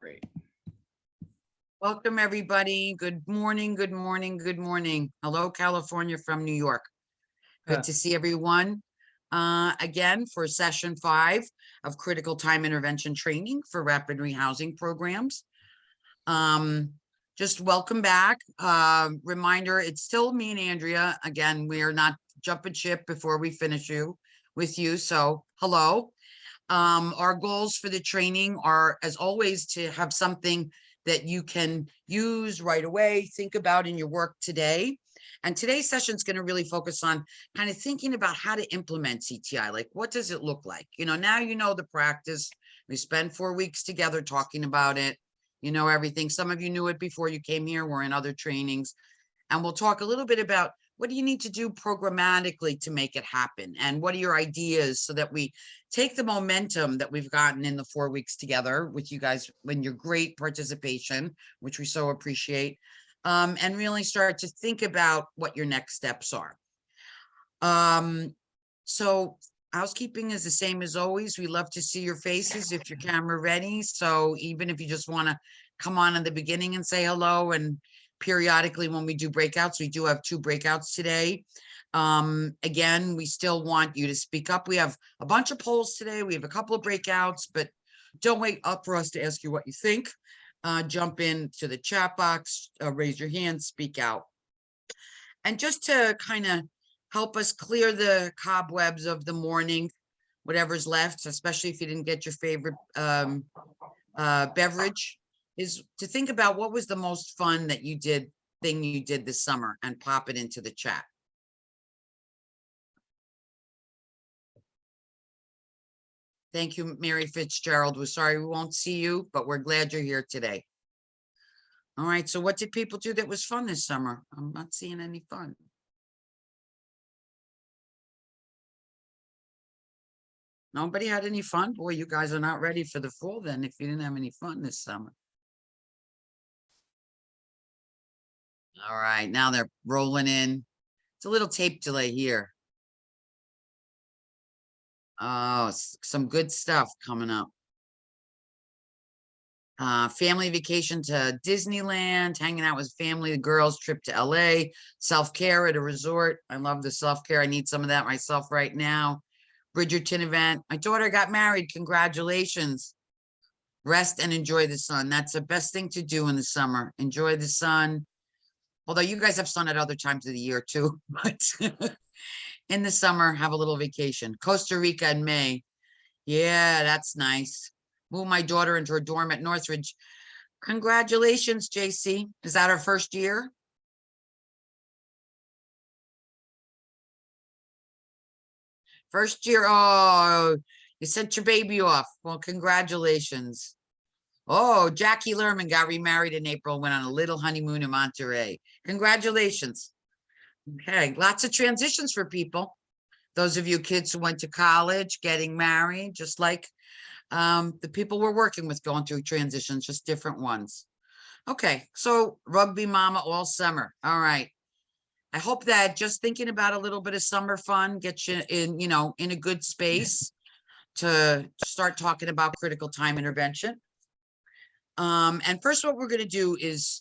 Great. Welcome, everybody. Good morning, good morning, good morning. Hello, California from New York. Good to see everyone again for session 5 of critical time intervention training for rapid rehousing programs. Just welcome back. Reminder, it's still me and Andrea. Again, we are not jumping ship before we finish with you. So hello. Our goals for the training are, as always, to have something that you can use right away, think about in your work today. And today's session is going to really focus on kind of thinking about how to implement CTI. Like, what does it look like? You know, now you know the practice. We spent 4 weeks together talking about it. You know everything. Some of you knew it before you came here. We're in other trainings. And we'll talk a little bit about what do you need to do programmatically to make it happen? And what are your ideas so that we take the momentum that we've gotten in the 4 weeks together with you guys in your great participation, which we so appreciate, and really start to think about what your next steps are. So housekeeping is the same as always. We love to see your faces if your camera ready. So even if you just want to come on in the beginning and say hello, and periodically when we do breakouts, we do have 2 breakouts today. Again, we still want you to speak up. We have a bunch of polls today. We have a couple of breakouts, but don't wait up for us to ask you what you think. Jump into the chat box, raise your hand, speak out. And just to kind of help us clear the cobwebs of the morning, whatever's left, especially if you didn't get your favorite beverage, is to think about what was the most fun that you did this summer and pop it into the chat. Thank you, Mary Fitzgerald. We're sorry we won't see you, but we're glad you're here today. All right, so what did people do that was fun this summer? I'm not seeing any fun. Nobody had any fun? Boy, you guys are not ready for the fall then if you didn't have any fun this summer. All right, now they're rolling in. It's a little tape delay here. Oh, some good stuff coming up. Family vacation to Disneyland, hanging out with family, the girls, trip to LA, self-care at a resort. I love the self-care. I need some of that myself right now. Bridgerton event. My daughter got married. Congratulations. Rest and enjoy the sun. That's the best thing to do in the summer. Enjoy the sun. Although you guys have sun at other times of the year too, but in the summer, have a little vacation. Costa Rica in May. Yeah, that's nice. Move my daughter into her dorm at Northridge. Congratulations, JC. Is that her first year? First year. Oh, you sent your baby off. Well, congratulations. Oh, Jackie Lerman got remarried in April, went on a little honeymoon in Monterey. Congratulations. Okay, lots of transitions for people. Those of you kids who went to college, getting married, just like the people we're working with going through transitions, just different ones. Okay, so rugby mama all summer. All right. I hope that just thinking about a little bit of summer fun gets you in, in a good space to start talking about critical time intervention. And first, what we're going to do is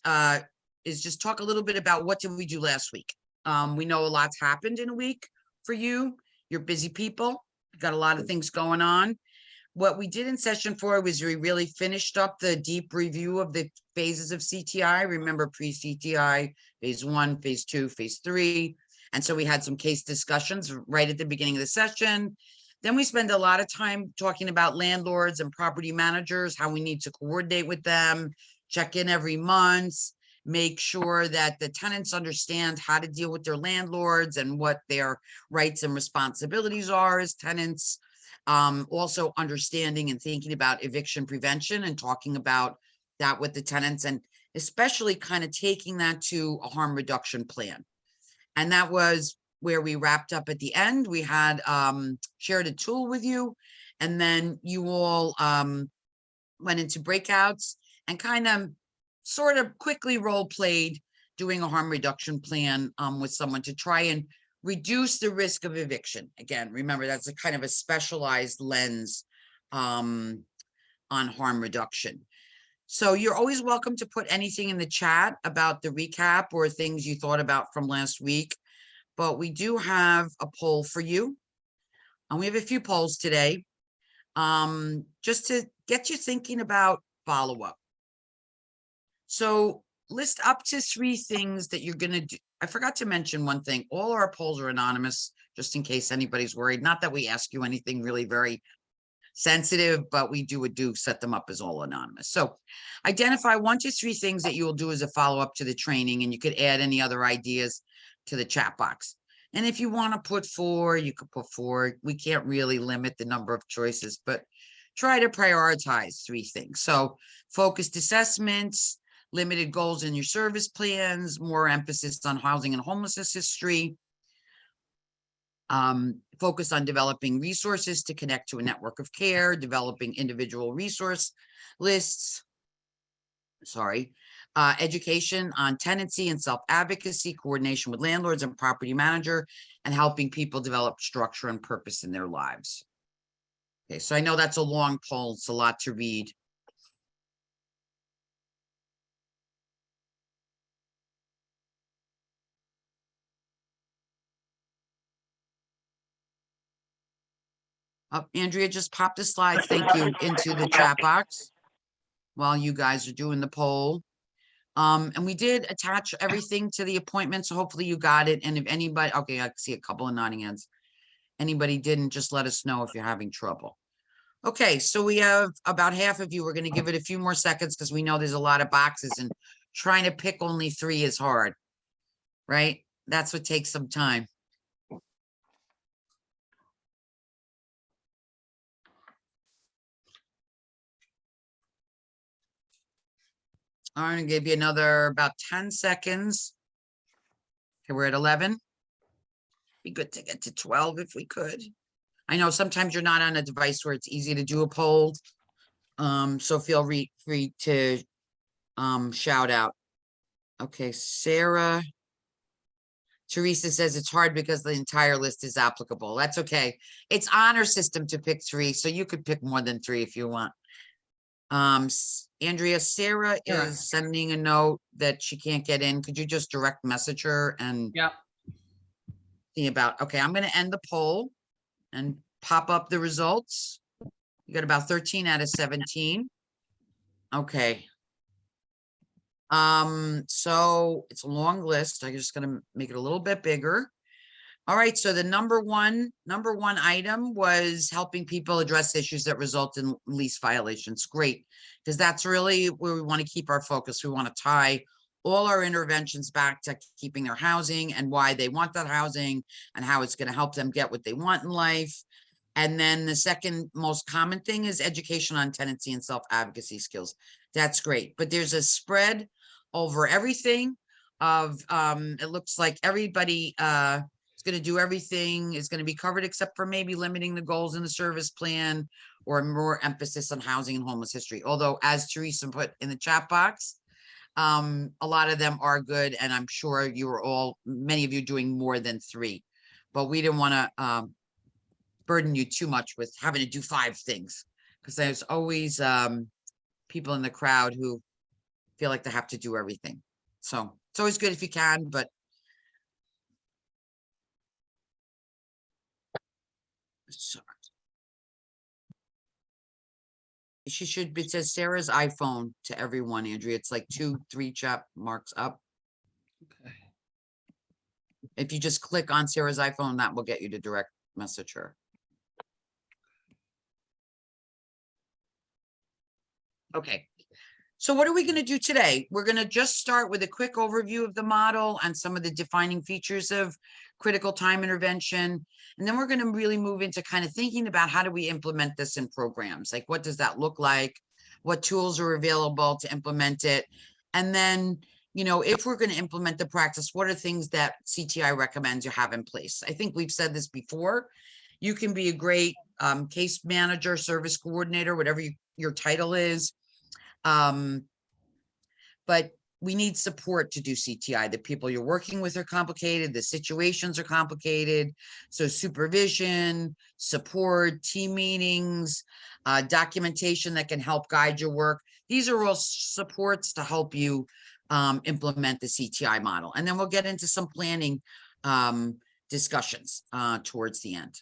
just talk a little bit about what did we do last week. We know a lot's happened in a week for you. You're busy people. You've got a lot of things going on. What we did in session 4 was we really finished up the deep review of the phases of CTI. Remember, pre-CTI, phase 1, phase 2, phase 3. And so we had some case discussions right at the beginning of the session. Then we spend a lot of time talking about landlords and property managers, how we need to coordinate with them, check in every month, make sure that the tenants understand how to deal with their landlords and what their rights and responsibilities are as tenants. Also understanding and thinking about eviction prevention and talking about that with the tenants, and especially kind of taking that to a harm reduction plan. And that was where we wrapped up at the end. We had shared a tool with you, and then you all went into breakouts and kind of sort of quickly role played doing a harm reduction plan with someone to try and reduce the risk of eviction. Again, remember, that's a kind of a specialized lens on harm reduction. So you're always welcome to put anything in the chat about the recap or things you thought about from last week. But we do have a poll for you. And we have a few polls today. Just to get you thinking about follow-up. So list up to 3 things that you're going to do. I forgot to mention one thing. All our polls are anonymous, just in case anybody's worried. Not that we ask you anything really very sensitive, but we do set them up as all anonymous. So identify 1 to 3 things that you will do as a follow-up to the training, and you could add any other ideas to the chat box. And if you want to put 4, you could put 4. We can't really limit the number of choices, but try to prioritize 3 things. So focused assessments, limited goals in your service plans, more emphasis on housing and homelessness history, focus on developing resources to connect to a network of care, developing individual resource lists, education on tenancy and self-advocacy, coordination with landlords and property manager, and helping people develop structure and purpose in their lives. Okay, so I know that's a long poll, it's a lot to read. Andrea just popped the slides, thank you, into the chat box while you guys are doing the poll. And we did attach everything to the appointment, so hopefully you got it. And if anybody, okay, I see a couple of nodding heads. Anybody didn't, just let us know if you're having trouble. Okay, so we have about half of you. We're going to give it a few more seconds because we know there's a lot of boxes, and trying to pick only 3 is hard, right? That's what takes some time. I'm going to give you another about 10 seconds. Okay, we're at 11. Be good to get to 12 if we could. I know sometimes you're not on a device where it's easy to do a poll. So feel free to shout out. Okay, Sarah. Teresa says it's hard because the entire list is applicable. That's okay. It's honor system to pick 3, so you could pick more than 3 if you want. Andrea, Sarah is sending a note that she can't get in. Could you just direct message her and see about, okay, I'm going to end the poll and pop up the results. You got about 13 out of 17. Okay. So it's a long list. I'm just going to make it a little bit bigger. All right, so the number one item was helping people address issues that result in lease violations. Great, because that's really where we want to keep our focus. We want to tie all our interventions back to keeping their housing and why they want that housing and how it's going to help them get what they want in life. And then the second most common thing is education on tenancy and self-advocacy skills. That's great, but there's a spread over everything of, it looks like everybody, going to do everything, is going to be covered except for maybe limiting the goals in the service plan or more emphasis on housing and homeless history. Although, as Teresa put in the chat box, a lot of them are good, and I'm sure you were all, many of you, doing more than 3, but we didn't want to burden you too much with having to do 5 things, because there's always people in the crowd who feel like they have to do everything. So it's always good if you can, but sorry. She should be, it says Sarah's iPhone to everyone, Andrea. It's like 2, 3 chat marks up. Okay. If you just click on Sarah's iPhone, that will get you to direct message her. Okay. So what are we going to do today? We're going to just start with a quick overview of the model and some of the defining features of critical time intervention. And then we're going to really move into kind of thinking about how do we implement this in programs? Like, what does that look like? What tools are available to implement it? And then, you know, if we're going to implement the practice, what are things that CTI recommends you have in place? I think we've said this before. You can be a great case manager, service coordinator, whatever your title is. But we need support to do CTI. The people you're working with are complicated. The situations are complicated. So supervision, support, team meetings, documentation that can help guide your work. these are all supports to help you implement the CTI model. And then we'll get into some planning discussions towards the end.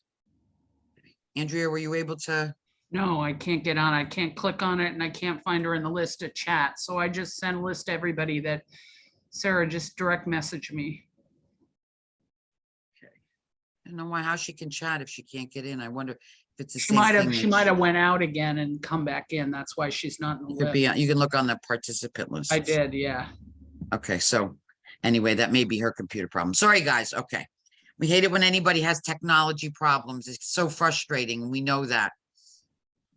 Andrea, were you able to? No, I can't get on. I can't click on it and I can't find her in the list of chat. So I just send a list to everybody that Sarah just direct message me. I don't know how she can chat if she can't get in. I wonder if it's the She same might thing. have, she might have went out again and come back in. That's why she's not in the You could list. be, you can look on the participant list. I did, yeah. Okay, so anyway, that may be her computer problem. Sorry, guys. Okay. We hate it when anybody has technology problems. It's so frustrating. We know that.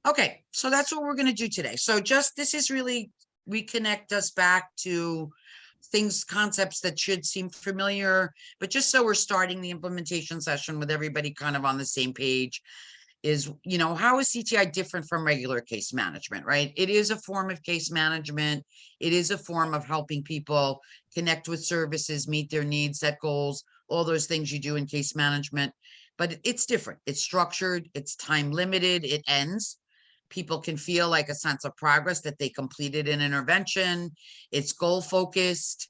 Okay, so that's what we're going to do today. So just, this is really reconnect us back to things, concepts that should seem familiar, but just so we're starting the implementation session with everybody kind of on the same page is, you know, how is CTI different from regular case management, right? It is a form of case management. It is a form of helping people connect with services, meet their needs, set goals, all those things you do in case management, but it's different. It's structured, it's time limited, it ends. People can feel like a sense of progress that they completed an intervention. It's goal focused.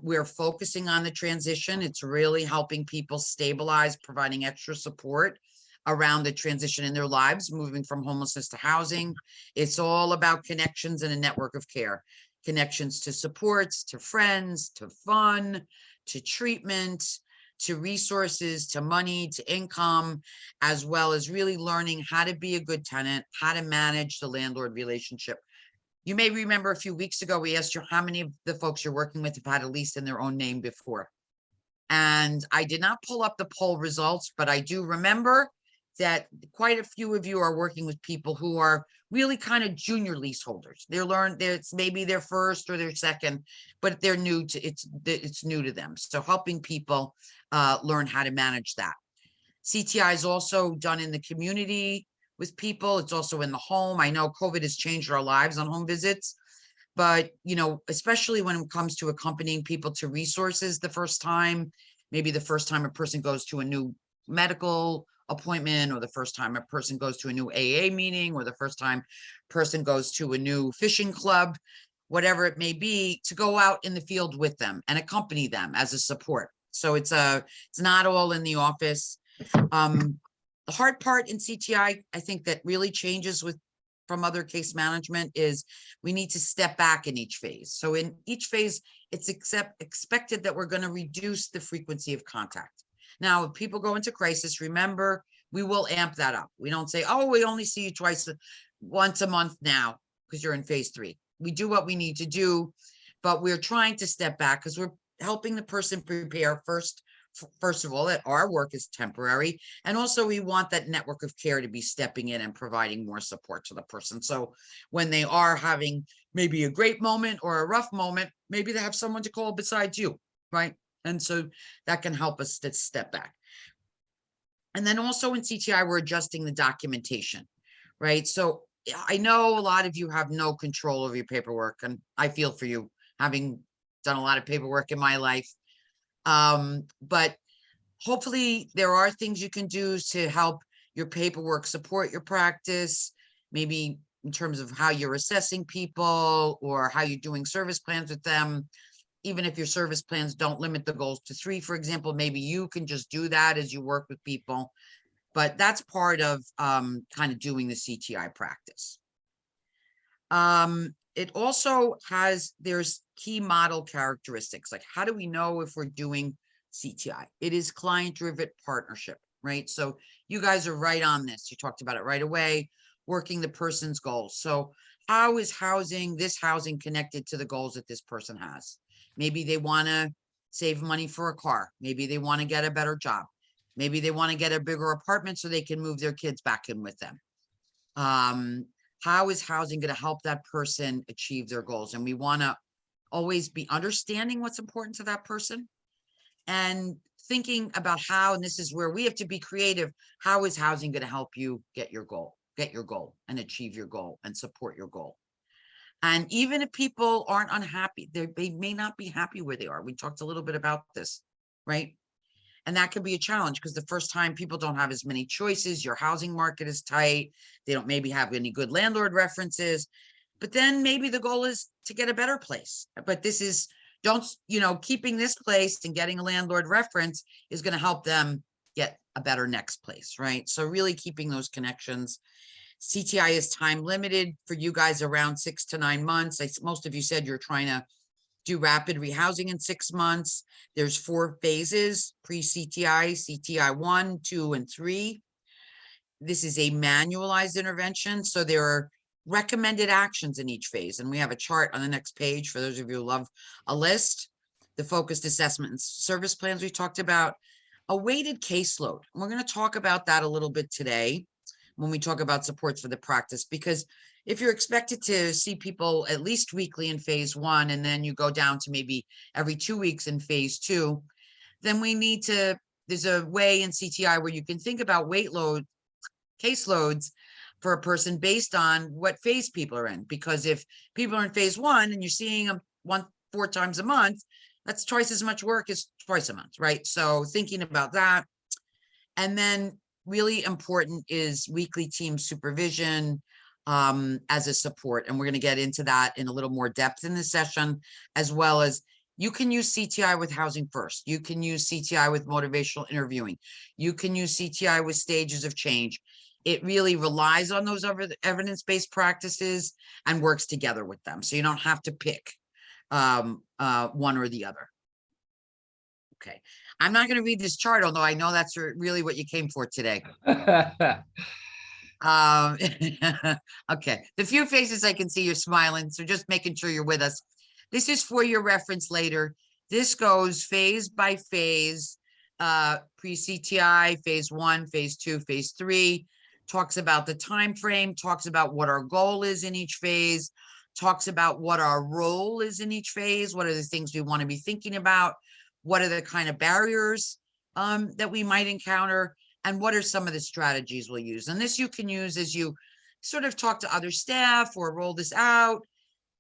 We're focusing on the transition. It's really helping people stabilize, providing extra support around the transition in their lives, moving from homelessness to housing. It's all about connections and a network of care, connections to supports, to friends, to fun, to treatment, to resources, to money, to income, as well as really learning how to be a good tenant, how to manage the landlord relationship. You may remember a few weeks ago, we asked you how many of the folks you're working with have had a lease in their own name before. And I did not pull up the poll results, but I do remember that quite a few of you are working with people who are really kind of junior leaseholders. It's maybe their first or their second, but they're new to it's new to them. So helping people learn how to manage that. CTI is also done in the community with people. It's also in the home. I know COVID has changed our lives on home visits, but you know, especially when it comes to accompanying people to resources the first time, maybe the first time a person goes to a new medical appointment, or the first time a person goes to a new AA meeting, or the first time a person goes to a new fishing club, whatever it may be, to go out in the field with them and accompany them as a support. So it's not all in the office. The hard part in CTI, I think that really changes from other case management is we need to step back in each phase. So in each phase, it's expected that we're going to reduce the frequency of contact. Now, if people go into crisis, remember, we will amp that up. We don't say, oh, we only see you once a month now, because you're in phase 3. We do what we need to do, but we're trying to step back because we're helping the person prepare first of all, that our work is temporary. And also we want that network of care to be stepping in and providing more support to the person. So when they are having maybe a great moment or a rough moment, maybe they have someone to call besides you, right? And so that can help us to step back. And then also in CTI, we're adjusting the documentation, right? So I know a lot of you have no control over your paperwork, and I feel for you, having done a lot of paperwork in my life. But hopefully there are things you can do to help your paperwork support your practice, maybe in terms of how you're assessing people or how you're doing service plans with them. Even if your service plans don't limit the goals to 3, for example, maybe you can just do that as you work with people. But that's part of kind of doing the CTI practice. It also there's key model characteristics, like how do we know if we're doing CTI? It is client-driven partnership, right? So you guys are right on this. You talked about it right away, working the person's goals. So how is this housing connected to the goals that this person has? Maybe they want to save money for a car. Maybe they want to get a better job. Maybe they want to get a bigger apartment so they can move their kids back in with them. How is housing going to help that person achieve their goals? And we want to always be understanding what's important to that person and thinking about how, and this is where we have to be creative, how is housing going to help you get your goal and achieve your goal and support your goal? And even if people aren't unhappy, they may not be happy where they are. We talked a little bit about this, right? And that can be a challenge because the first time people don't have as many choices, your housing market is tight, they don't maybe have any good landlord references. but then maybe the goal is to get a better place. But this is, don't, keeping this place and getting a landlord reference is going to help them get a better next place, right? So really keeping those connections. CTI is time limited for you guys, around 6 to 9 months. Most of you said you're trying to do rapid rehousing in 6 months. There's 4 phases: pre-CTI, CTI 1, 2, and 3. This is a manualized intervention, so there are recommended actions in each phase. And we have a chart on the next page for those of you who love a list. The focused assessment and service plans we talked about. A weighted caseload. We're going to talk about that a little bit today when we talk about supports for the practice, because if you're expected to see people at least weekly in phase 1, and then you go down to maybe every 2 weeks in phase 2, then we need to, there's a way in CTI where you can think about caseloads for a person based on what phase people are in. Because if people are in phase 1 and you're seeing them 4 times a month, that's twice as much work as twice a month, right? So thinking about that. And then really important is weekly team supervision as a support. And we're going to get into that in a little more depth in this session, as well as you can use CTI with housing first. You can use CTI with motivational interviewing. You can use CTI with stages of change. It really relies on those evidence-based practices and works together with them. So you don't have to pick one or the other. Okay. I'm not going to read this chart, although I know that's really what you came for today. Okay. The few faces I can see, you're smiling, so just making sure you're with us. This is for your reference later. This goes phase by phase, pre-CTI, phase 1, phase 2, phase 3, talks about the time frame, talks about what our goal is in each phase, talks about what our role is in each phase, what are the things we want to be thinking about, what are the kind of barriers that we might encounter, and what are some of the strategies we'll use. And this you can use as you sort of talk to other staff or roll this out.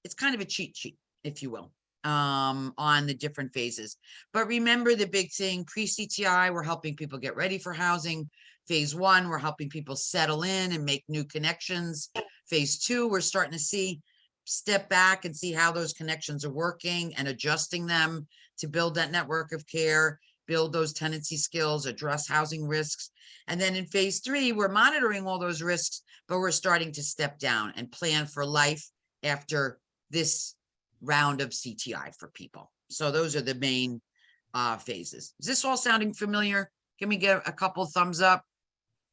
It's kind of a cheat sheet, if you will, on the different phases. But remember the big thing, pre-CTI, we're helping people get ready for housing. Phase 1, we're helping people settle in and make new connections. Phase 2, we're starting to step back and see how those connections are working and adjusting them to build that network of care, build those tenancy skills, address housing risks. And then in phase 3, we're monitoring all those risks, but we're starting to step down and plan for life after this round of CTI for people. So those are the main phases. Is this all sounding familiar? Can we get a couple thumbs up?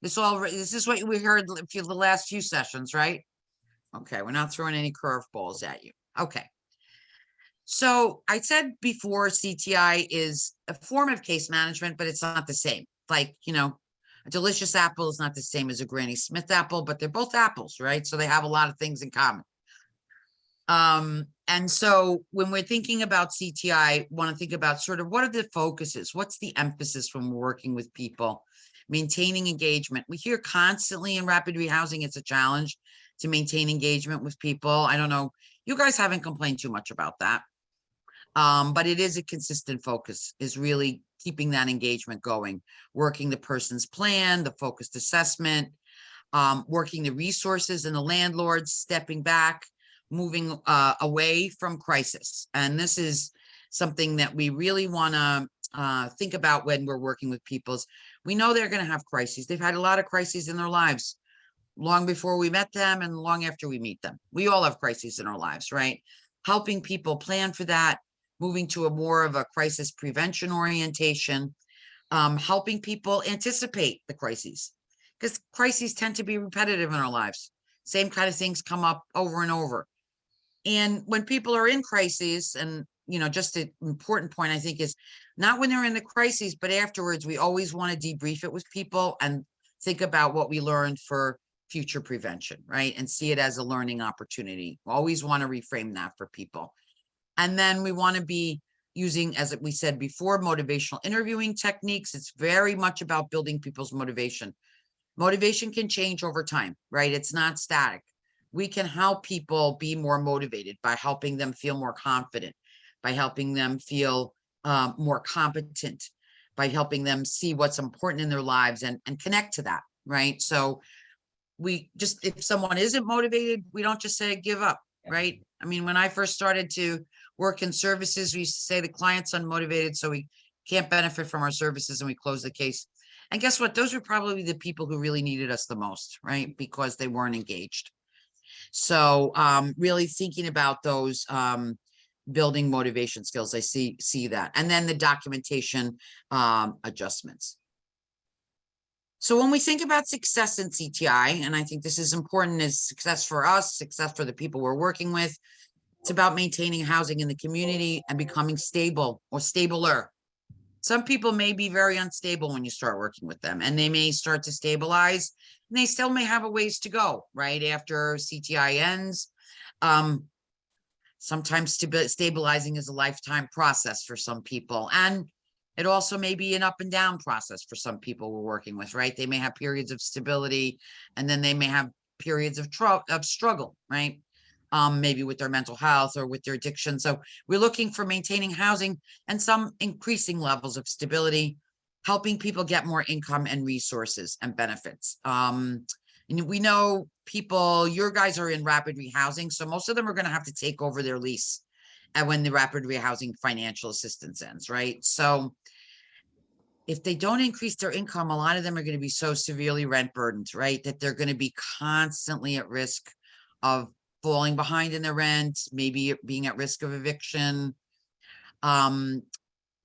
This is what we heard for the last few sessions, right? Okay, we're not throwing any curveballs at you. Okay. So I said before, CTI is a form of case management, but it's not the same. Like, a delicious apple is not the same as a Granny Smith apple, but they're both apples, right? So they have a lot of things in common. And so when we're thinking about CTI, want to think about sort of what are the focuses? What's the emphasis when we're working with people? Maintaining engagement. We hear constantly in rapid rehousing, it's a challenge to maintain engagement with people. I don't know. You guys haven't complained too much about that. But it is a consistent focus, is really keeping that engagement going, working the person's plan, the focused assessment, working the resources and the landlords, stepping back, moving away from crisis. And this is something that we really want to think about when we're working with people. We know they're going to have crises. They've had a lot of crises in their lives long before we met them and long after we meet them. We all have crises in our lives, right? Helping people plan for that, moving to a more of a crisis prevention orientation, helping people anticipate the crises, because crises tend to be repetitive in our lives. Same kind of things come up over and over. And when people are in crises, and just the important point I think is not when they're in the crises, but afterwards, we always want to debrief it with people and think about what we learned for future prevention, right? And see it as a learning opportunity. Always want to reframe that for people. And then we want to be using, as we said before, motivational interviewing techniques. It's very much about building people's motivation. Motivation can change over time, right? It's not static. We can help people be more motivated by helping them feel more confident, by helping them feel more competent, by helping them see what's important in their lives and connect to that, right? So if someone isn't motivated, we don't just say give up. right? I mean, when I first started to work in services, we used to say the client's unmotivated, so we can't benefit from our services, and we close the case. And guess what? Those were probably the people who really needed us the most, right? Because they weren't engaged. So really thinking about those building motivation skills, I see that. And then the documentation adjustments. So when we think about success in CTI, and I think this is important, is success for us, success for the people we're working with. It's about maintaining housing in the community and becoming stable or stabler. Some people may be very unstable when you start working with them, and they may start to stabilize, and they still may have a ways to go, right? After CTI ends. Sometimes stabilizing is a lifetime process for some people. And it also may be an up and down process for some people we're working with, right? They may have periods of stability, and then they may have periods of struggle, right? Maybe with their mental health or with their addiction. So we're looking for maintaining housing and some increasing levels of stability, helping people get more income and resources and benefits. And we know people, your guys are in rapid rehousing, so most of them are going to have to take over their lease and when the rapid rehousing financial assistance ends, right? So if they don't increase their income, a lot of them are going to be so severely rent burdened, right? That they're going to be constantly at risk of falling behind in their rent, maybe being at risk of eviction.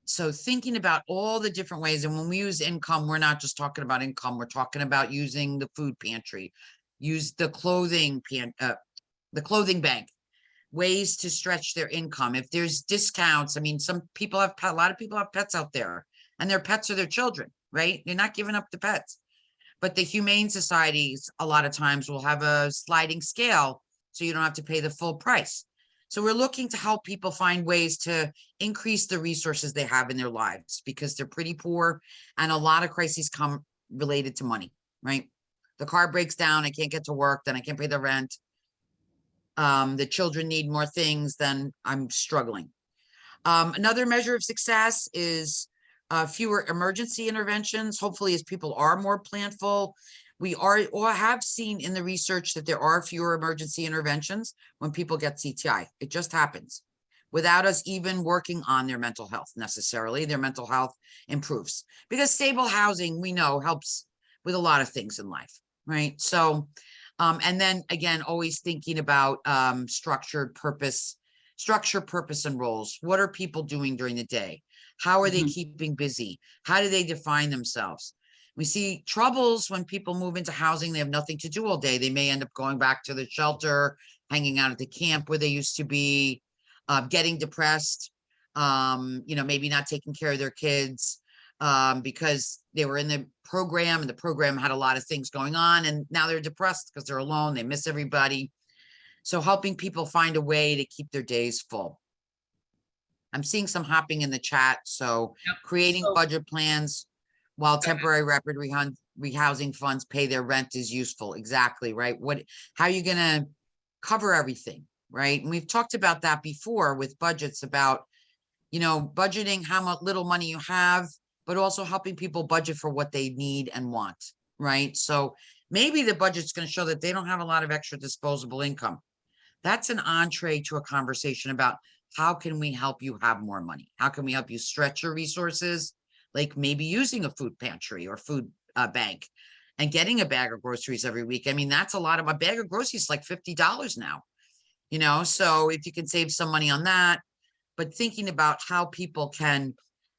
So thinking about all the different ways, and when we use income, we're not just talking about income, we're talking about using the food pantry, use the clothing bank, ways to stretch their income. If there's discounts, I mean, some people have, a lot of people have pets out there, and their pets are their children, right? They're not giving up the pets. But the humane societies, a lot of times, will have a sliding scale, so you don't have to pay the full price. So we're looking to help people find ways to increase the resources they have in their lives, because they're pretty poor, and a lot of crises come related to money, right? The car breaks down, I can't get to work, then I can't pay the rent. The children need more things, then I'm struggling. Another measure of success is fewer emergency interventions. Hopefully, as people are more planful, we are or have seen in the research that there are fewer emergency interventions when people get CTI. It just happens without us even working on their mental health necessarily. Their mental health improves because stable housing, we know, helps with a lot of things in life, right? So, and then again, always thinking about structure, purpose, and roles. What are people doing during the day? How are they keeping busy? How do they define themselves? We see troubles when people move into housing. They have nothing to do all day. They may end up going back to the shelter, hanging out at the camp where they used to be, getting depressed, maybe not taking care of their kids because they were in the program, and the program had a lot of things going on, and now they're depressed because they're alone. They miss everybody. So helping people find a way to keep their days full. I'm seeing some hopping in the chat. So Yep. creating So- budget plans while temporary rapid rehousing funds pay their rent is useful. Exactly, right? How are you going to cover everything, right? And we've talked about that before with budgets, about, budgeting how much little money you have, but also helping people budget for what they need and want, right? So maybe the budget's going to show that they don't have a lot of extra disposable income. That's an entree to a conversation about how can we help you have more money? How can we help you stretch your resources? Like maybe using a food pantry or food bank and getting a bag of groceries every week. I mean, that's a lot. Of a bag of groceries like $50 now, so if you can save some money on that, but thinking about how people can,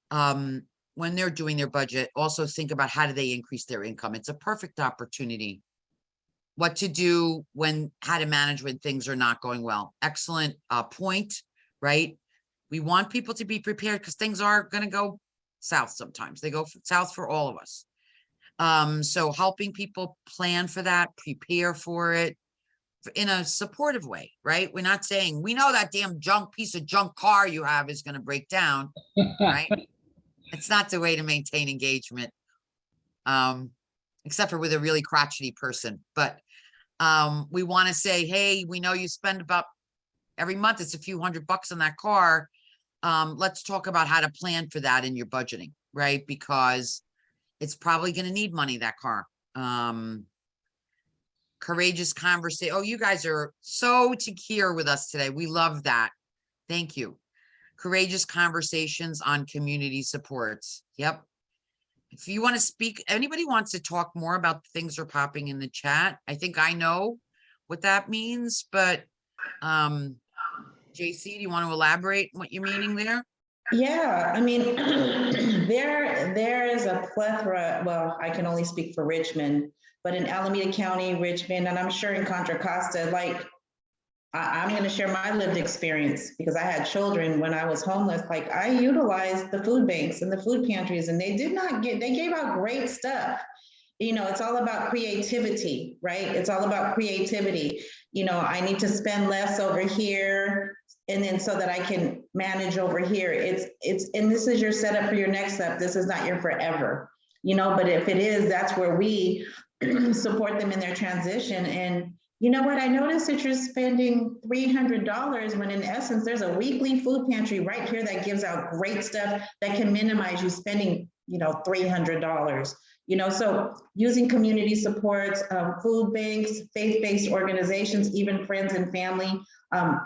when they're doing their budget, also think about how do they increase their income. It's a perfect opportunity. What to do how to manage when things are not going well. Excellent point, right? We want people to be prepared because things are going to go south sometimes. They go south for all of us. So helping people plan for that, prepare for it in a supportive way, right? We're not saying, we know that damn piece of junk car you have is going to break down, right? It's not the way to maintain engagement, except for with a really crotchety person. But we want to say, hey, we know you spend about every month, it's a few $100 on that car. Let's talk about how to plan for that in your budgeting, right? Because it's probably going to need money, that car. Courageous conversation. Oh, you guys are so here with us today. We love that. Thank you. Courageous conversations on community supports. Yep. If you want to speak, anybody wants to talk more about the things that are popping in the chat. I think I know what that means, but JC, do you want to elaborate what you're meaning there? Yeah, I mean, there is a plethora. Well, I can only speak for Richmond, but in Alameda County, Richmond, and I'm sure in Contra Costa, like I'm going to share my lived experience because I had children when I was homeless. Like I utilized the food banks and the food pantries, and they gave out great stuff. You know, it's all about creativity, right? It's all about creativity. You know, I need to spend less over here, and then so that I can manage over here. And this is your setup for your next step. This is not your forever, you know, but if it is, that's where we support them in their transition. And you know what? I noticed that you're spending $300 when in essence, there's a weekly food pantry right here that gives out great stuff that can minimize you spending, you know, $300. You know, so using community supports, food banks, faith-based organizations, even friends and family,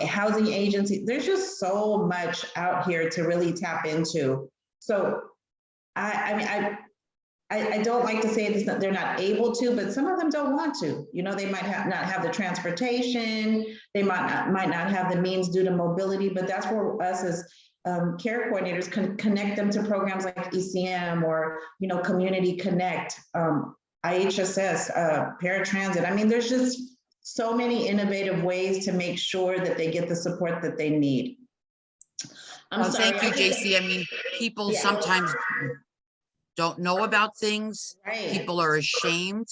housing agencies, there's just so much out here to really tap into. So I don't like to say it's not, they're not able to, but some of them don't want to. You know, they might not have the transportation, they might not have the means due to mobility, but that's where us as care coordinators can connect them to programs like ECM or, you know, Community Connect, IHSS, paratransit. I mean, there's just so many innovative ways to make sure that they get the support that they need. Well, thank you, JC. I mean, people sometimes don't know about things. Right. People are ashamed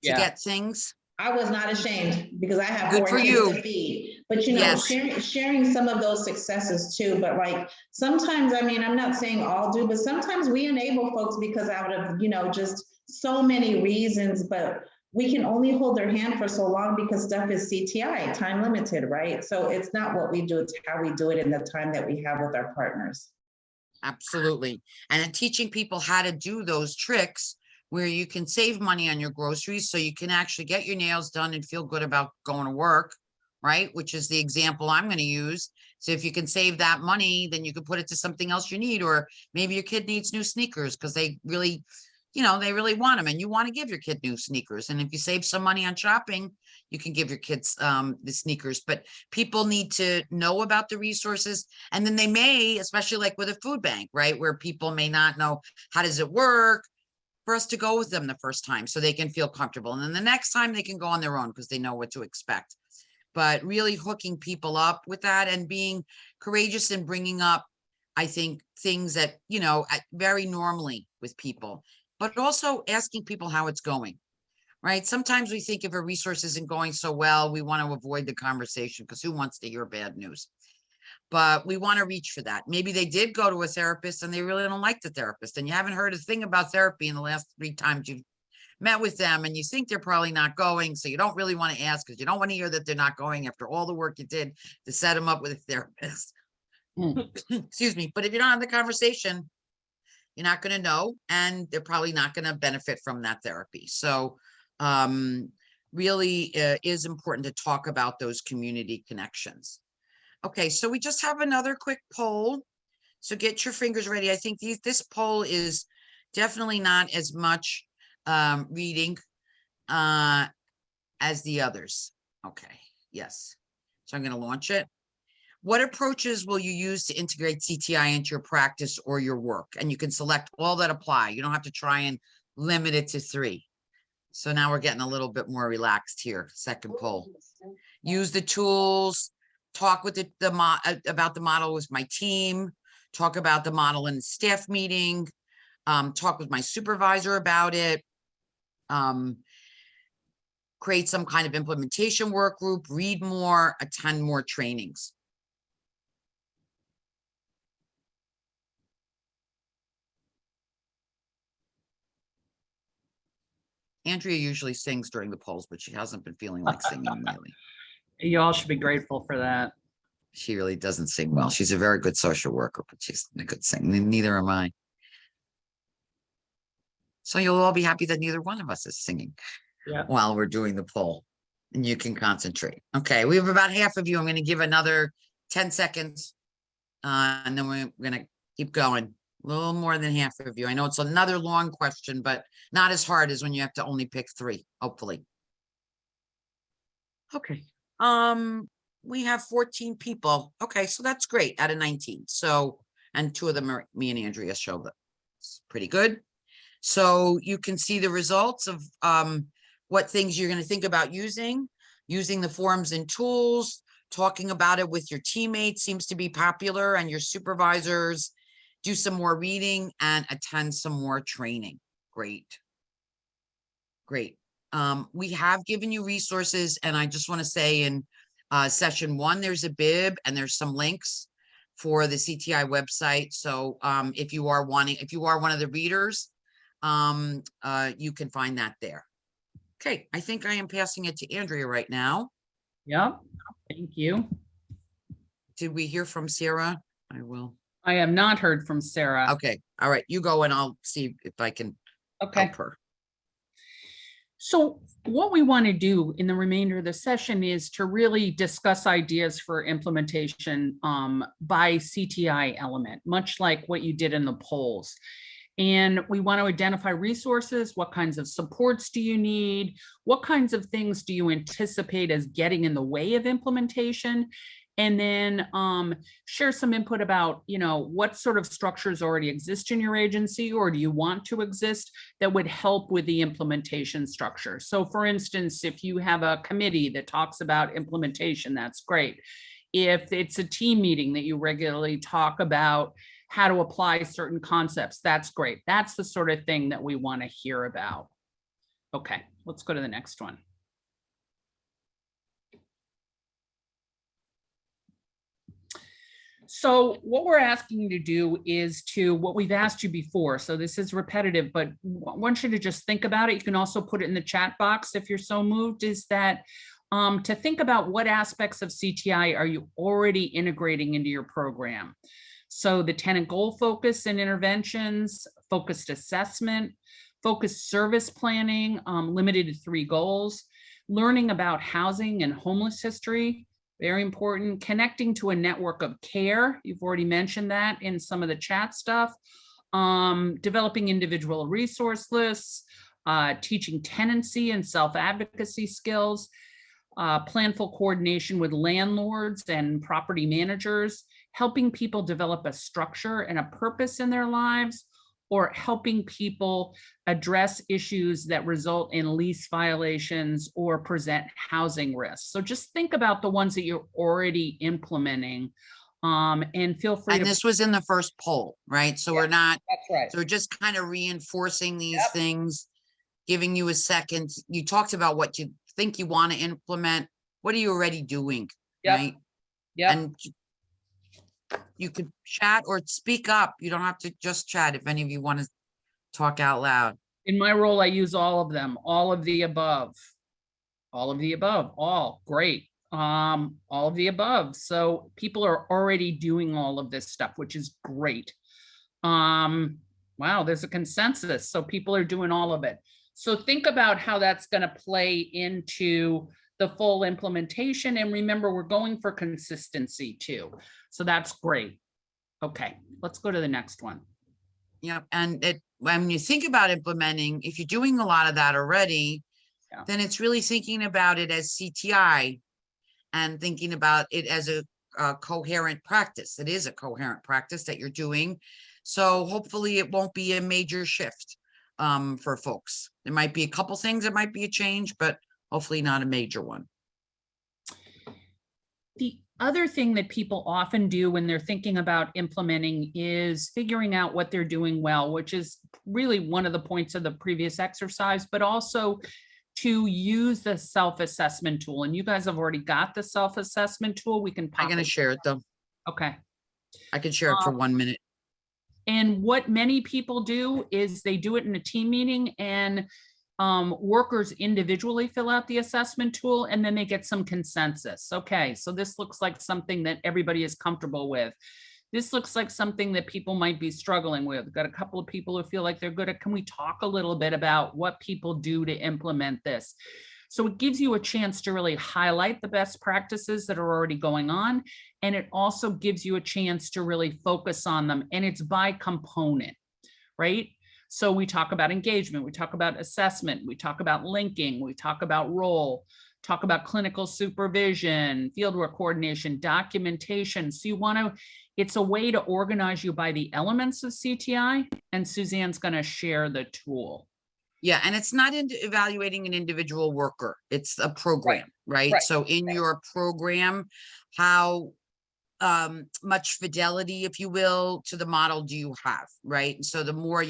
to get things. I was not ashamed because I have Good 4 for kids you. to feed. But you know, sharing some of those successes too. But like sometimes, I mean, I'm not saying all do, but sometimes we enable folks because out of, you know, just so many reasons, but we can only hold their hand for so long because stuff is CTI, time limited, right? So it's not what we do, it's how we do it in the time that we have with our partners. Absolutely. And then teaching people how to do those tricks where you can save money on your groceries so you can actually get your nails done and feel good about going to work, right? Which is the example I'm going to use. So if you can save that money, then you can put it to something else you need, or maybe your kid needs new sneakers because they really, you know, they really want them and you want to give your kid new sneakers. And if you save some money on shopping, you can give your kids the sneakers. But people need to know about the resources, and then they may, especially like with a food bank, right, where people may not know how does it work, for us to go with them the first time so they can feel comfortable. And then the next time they can go on their own because they know what to expect. But really hooking people up with that and being courageous and bringing up, I think, things that, you know, very normally with people, but also asking people how it's going, right? Sometimes we think if a resource isn't going so well, we want to avoid the conversation because who wants to hear bad news? But we want to reach for that. Maybe they did go to a therapist and they really don't like the therapist, and you haven't heard a thing about therapy in the last 3 times you've met with them, and you think they're probably not going. So you don't really want to ask because you don't want to hear that they're not going after all the work you did to set them up with a therapist. Excuse me. But if you don't have the conversation, you're not going to know, and they're probably not going to benefit from that therapy. So really is important to talk about those community connections. Okay, so we just have another quick poll. So get your fingers ready. I think this poll is definitely not as much reading as the others. Okay, yes. So I'm going to launch it. What approaches will you use to integrate CTI into your practice or your work? And you can select all that apply. You don't have to try and limit it to 3. So now we're getting a little bit more relaxed here. Second poll. Use the tools. Talk with about the model with my team, talk about the model in the staff meeting, talk with my supervisor about it, create some kind of implementation work group, read more, attend more trainings. Andrea usually sings during the polls, but she hasn't been feeling like singing lately. You all should be grateful for that. She really doesn't sing well. She's a very good social worker, but she's not a good singer. Neither am I. So you'll all be happy that neither one of us is singing while we're doing the poll. And you can concentrate. Okay, we have about half of you. I'm going to give another 10 seconds. And then we're going to keep going. A little more than half of you. I know it's another long question, but not as hard as when you have to only pick 3, hopefully. Okay. We have 14 people. Okay, so that's great out of 19. So, and 2 of them are me and Andrea showed that. It's pretty good. So you can see the results of what things you're going to think about using the forms and tools, talking about it with your teammates seems to be popular, and your supervisors. Do some more reading and attend some more training. Great. Great. We have given you resources, and I just want to say in session 1, there's a bib and there's some links for the CTI website. So if you are one of the readers, you can find that there. Okay, I think I am passing it to Andrea right now. Yep, thank you. Did we hear from Sarah? I will. I have not heard from Sarah. Okay, all right, you go and I'll see if I can help her. So what we want to do in the remainder of the session is to really discuss ideas for implementation by CTI element, much like what you did in the polls. And we want to identify resources. What kinds of supports do you need? What kinds of things do you anticipate as getting in the way of implementation? And then share some input about, what sort of structures already exist in your agency, or do you want to exist that would help with the implementation structure? So for instance, if you have a committee that talks about implementation, that's great. If it's a team meeting that you regularly talk about how to apply certain concepts, that's great. That's the sort of thing that we want to hear about. Okay, let's go to the next one. So what we're asking you to do is what we've asked you before. So this is repetitive, but I want you to just think about it. You can also put it in the chat box if you're so moved, is that to think about what aspects of CTI are you already integrating into your program. So the tenant goal focus and interventions, focused assessment, focused service planning, limited to 3 goals, learning about housing and homeless history, very important, connecting to a network of care. You've already mentioned that in some of the chat stuff, developing individual resource lists, teaching tenancy and self-advocacy skills, planful coordination with landlords and property managers, helping people develop a structure and a purpose in their lives, or helping people address issues that result in lease violations or present housing risks. So just think about the ones that you're already implementing, and feel free and to. This was in the first poll, right? So Yeah, we're not, that's right. So we're just kind of reinforcing these Yep. things, giving you a second. You talked about what you think you want to implement. What are you already doing, Yep. right? Yep. And you could chat or speak up. You don't have to just chat if any of you want to talk out loud. In my role, I use all of them, all of the above, all great. All of the above. So people are already doing all of this stuff, which is great. Wow, there's a consensus. So people are doing all of it. So think about how that's going to play into the full implementation. And remember, we're going for consistency too. So that's great. Okay, let's go to the next one. Yep. And when you think about implementing, if you're doing a lot of that already, Yeah. then it's really thinking about it as CTI and thinking about it as a coherent practice. It is a coherent practice that you're doing. So hopefully it won't be a major shift for folks. There might be a couple things that might be a change, but hopefully not a major one. The other thing that people often do when they're thinking about implementing is figuring out what they're doing well, which is really one of the points of the previous exercise, but also to use the self-assessment tool. And you guys have already got the self-assessment tool. We can pop I'm going to share it though. Okay. I can share it for 1 minute. And what many people do is they do it in a team meeting, and workers individually fill out the assessment tool, and then they get some consensus. Okay, so this looks like something that everybody is comfortable with. This looks like something that people might be struggling with. We've got a couple of people who feel like they're good at. Can we talk a little bit about what people do to implement this? So it gives you a chance to really highlight the best practices that are already going on. And it also gives you a chance to really focus on them. And it's by component, right? So we talk about engagement, we talk about assessment, we talk about linking, we talk about role, talk about clinical supervision, fieldwork coordination, documentation. So you want to, it's a way to organize you by the elements of CTI, and Suzanne's going to share the tool. Yeah, and it's not evaluating an individual worker. It's a program, right? right, So in your program, how much fidelity, if you will, to the model do you have, right? And so the more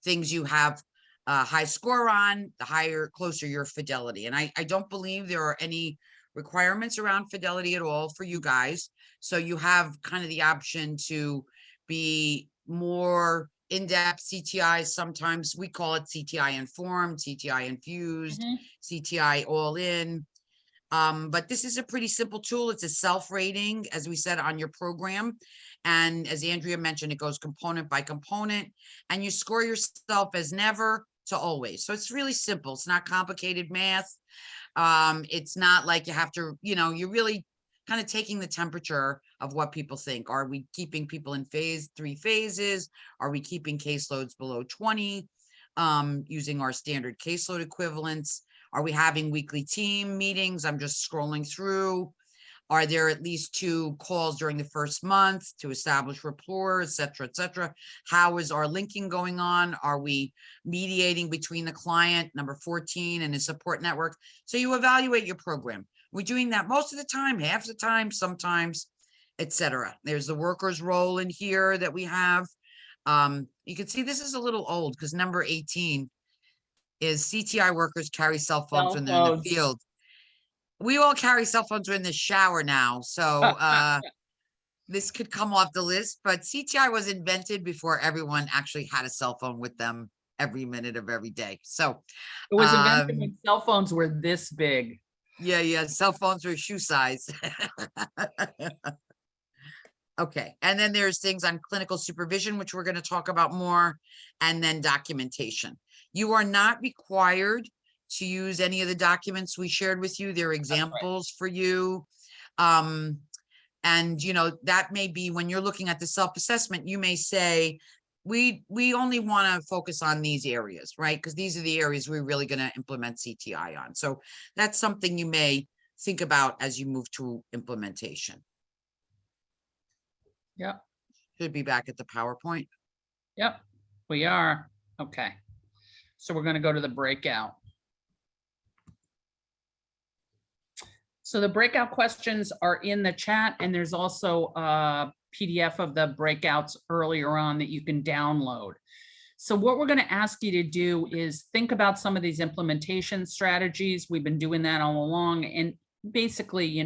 things you have a high score on, the higher, closer your fidelity. And I don't believe there are any requirements around fidelity at all for you guys. So you have kind of the option to be more in-depth CTI. Sometimes we call it CTI informed, CTI infused, CTI all in. But this is a pretty simple tool. It's a self-rating, as we said, on your program. And as Andrea mentioned, it goes component by component, and you score yourself as never to always. So it's really simple. It's not complicated math. It's not like you have to, you're really kind of taking the temperature of what people think. Are we keeping people in 3 phases? Are we keeping caseloads below 20, using our standard caseload equivalents? Are we having weekly team meetings? I'm just scrolling through. Are there at least 2 calls during the first month to establish rapport, et cetera, et cetera? How is our linking going on? Are we mediating between the client, number 14, and his support network? So you evaluate your program. We're doing that most of the time, half the time, sometimes, et cetera. There's the worker's role in here that we have. You can see this is a little old because number 18 is CTI workers carry cell phones when they're in the field. We all carry cell phones in the shower now. So this could come off the list, but CTI was invented before everyone actually had a cell phone with them every minute of every day. So it was invented when cell phones were this big. Yeah. Cell phones were shoe size. Okay. And then there's things on clinical supervision, which we're going to talk about more, and then documentation. You are not required to use any of the documents we shared with you. They're examples for you. And, that may be when you're looking at the self-assessment, you may say, we only want to focus on these areas, right? Because these are the areas we're really going to implement CTI on. So that's something you may think about as you move to implementation. Yep. Should be back at the PowerPoint. Yep, we are. Okay. So we're going to go to the breakout. So the breakout questions are in the chat, and there's also a PDF of the breakouts earlier on that you can download. So what we're going to ask you to do is think about some of these implementation strategies. We've been doing that all along, and basically,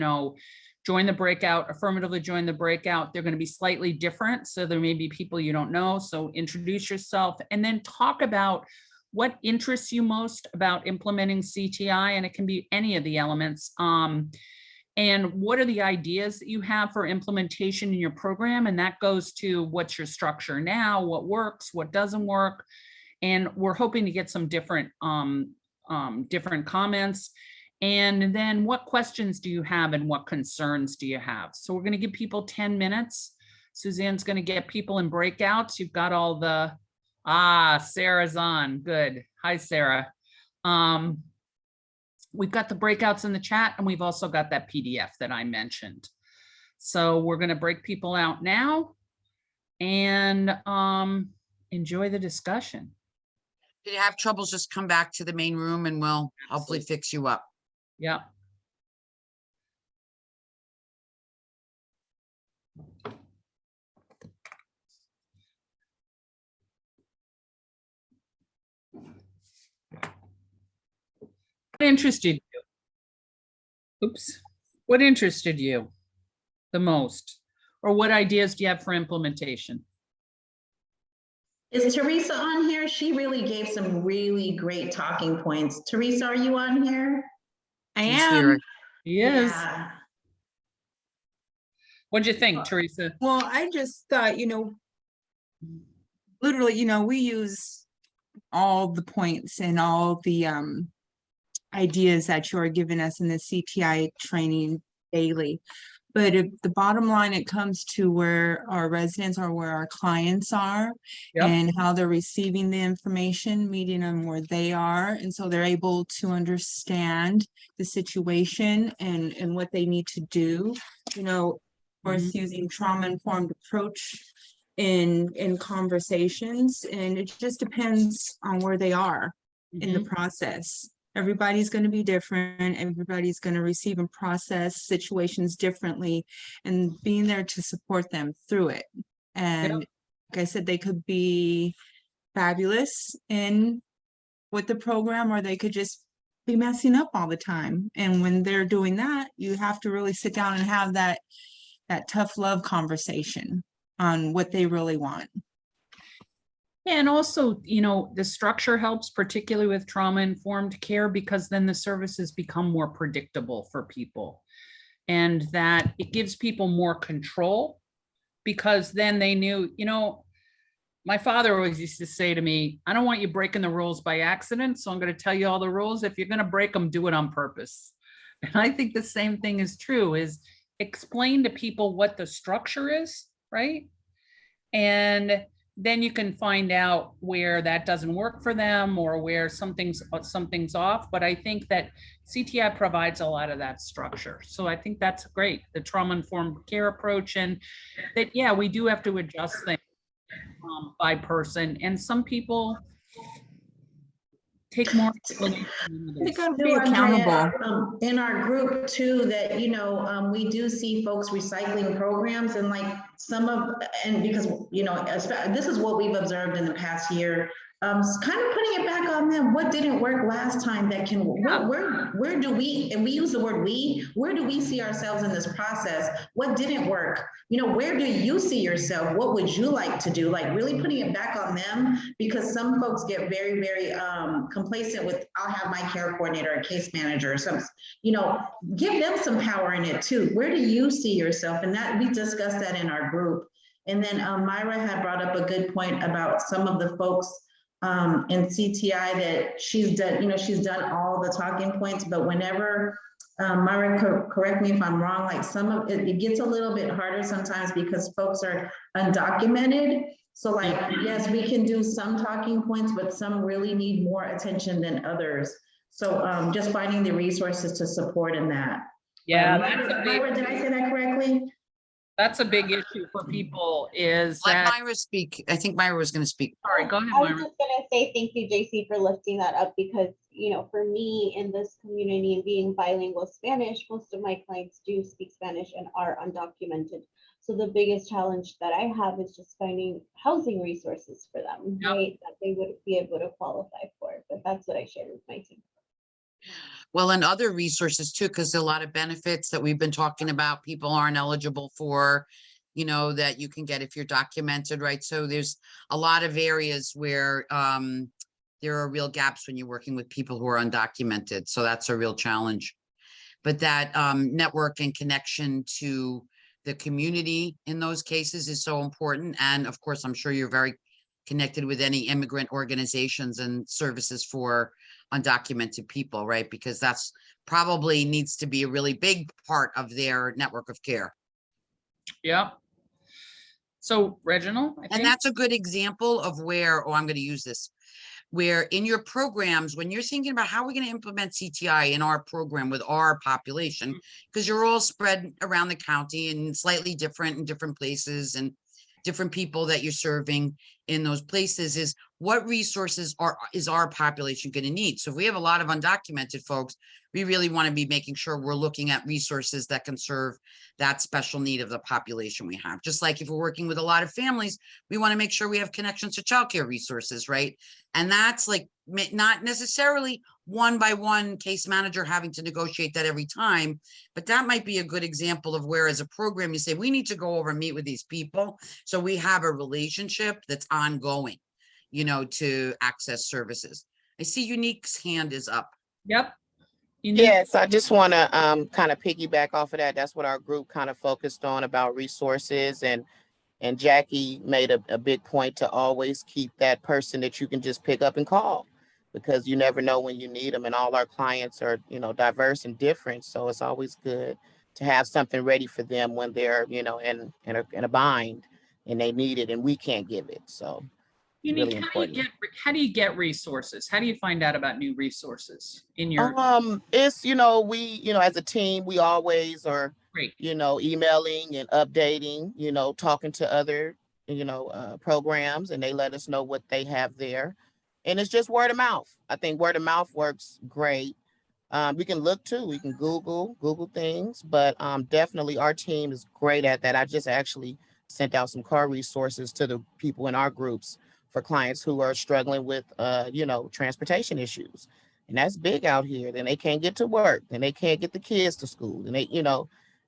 join the breakout, affirmatively join the breakout. They're going to be slightly different. So there may be people you don't know. So introduce yourself and then talk about what interests you most about implementing CTI, and it can be any of the elements. And what are the ideas that you have for implementation in your program? And that goes to what's your structure now, what works, what doesn't work. And we're hoping to get some different comments. And then what questions do you have and what concerns do you have? So we're going to give people 10 minutes. Suzanne's going to get people in breakouts. You've got all the, Sarah's on. Good. Hi, Sarah. We've got the breakouts in the chat, and we've also got that PDF that I mentioned. So we're going to break people out now and enjoy the discussion. If you have troubles, just come back to the main room and we'll hopefully fix you up. Yeah. What interested you? Oops. What interested you the most? Or what ideas do you have for implementation? Is Teresa on here? She really gave some really great talking points. Teresa, are you on here? I She's am. here. Yes. Yeah. What'd you think, Teresa? Well, I just thought, literally, we use all the points and all the ideas that you are giving us in the CTI training daily. But if the bottom line, it comes to where our residents are, where our clients are, Yep. and how they're receiving the information, meeting them where they are. And so they're able to understand the situation and what they need to do, you know, of course, using trauma-informed approach in conversations. And it just depends on where they are in the process. Everybody's going to be different. Everybody's going to receive and process situations differently, and being there to support them through it. And like I said, they could be fabulous in with the program, or they could just be messing up all the time. And when they're doing that, you have to really sit down and have that tough love conversation on what they really want. And also, you know, the structure helps, particularly with trauma-informed care, because then the services become more predictable for people. And that it gives people more control, because then they knew, you know, my father always used to say to me, I don't want you breaking the rules by accident, so I'm going to tell you all the rules. If you're going to break them, do it on purpose. And I think the same thing is true, is explain to people what the structure is, right? And then you can find out where that doesn't work for them, or where something's off. But I think that CTI provides a lot of that structure. So I think that's great, the trauma-informed care approach. And that, yeah, we do have to adjust things by person. And some people take more. They gotta be No, Andrea, accountable. in our group too, that, you know, we do see folks recycling programs, and like and because, you know, this is what we've observed in the past year, kind of putting it back on them. What didn't work last time that can, where do we, and we use the word where do we see ourselves in this process? What didn't work? You know, where do you see yourself? What would you like to do? Like really putting it back on them, because some folks get very, very complacent with, I'll have my care coordinator, a case manager, or some, you know, give them some power in it too. Where do you see yourself? And that we discussed that in our group. And then Myra had brought up a good point about some of the folks in CTI that she's done, you know, she's done all the talking points, but whenever, Myra, correct me if I'm wrong, like some of it, it gets a little bit harder sometimes because folks are undocumented. So like, yes, we can do some talking points, but some really need more attention than others. So just finding the resources to support in that. Yeah, Myra, did I say that correctly? That's a big issue for people, is Let that, Myra speak. I think Myra was going to speak. sorry, go ahead, I was Myra. just gonna say thank you, JC, for lifting that up, because, you know, for me in this community and being bilingual Spanish, most of my clients do speak Spanish and are undocumented. So the biggest challenge that I have is just finding housing resources for them, right, that they would be able to qualify for. But that's what I shared with my team. Well, and other resources too, because there are a lot of benefits that we've been talking about, people aren't eligible for, you know, that you can get if you're documented, right? So there's a lot of areas where there are real gaps when you're working with people who are undocumented. So that's a real challenge. But that network and connection to the community in those cases is so important. And of course, I'm sure you're very connected with any immigrant organizations and services for undocumented people, right? Because that's probably needs to be a really big part of their network of care. Yeah. So Reginald, I And think, that's a good example of where, oh, I'm going to use this, where in your programs, when you're thinking about how we're going to implement CTI in our program with our population, because you're all spread around the county and slightly different in different places and different people that you're serving in those places, is what resources is our population going to need? So if we have a lot of undocumented folks, we really want to be making sure we're looking at resources that can serve that special need of the population we have. Just like if we're working with a lot of families, we want to make sure we have connections to childcare resources, right? And that's like not necessarily one by one case manager having to negotiate that every time, but that might be a good example of where as a program you say, we need to go over and meet with these people. So we have a relationship that's ongoing, you know, to access services. I see Unique's hand is up. yep. You need, Yes, I just want to kind of piggyback off of that. That's what our group kind of focused on, about resources, and Jackie made a big point to always keep that person that you can just pick up and call. because you never know when you need them, and all our clients are, diverse and different. So it's always good to have something ready for them when they're, in a bind and they need it and we can't give it. So it's really Unique, important. how do you get resources? How do you find out about new resources in your, It's, we, as a team, we always are, great, emailing and updating, talking to other, programs, and they let us know what they have there. And it's just word of mouth. I think word of mouth works great. We can look too, we can Google things, but definitely our team is great at that. I just actually sent out some car resources to the people in our groups for clients who are struggling with, transportation issues. And that's big out here. Then they can't get to work, then they can't get the kids to school, and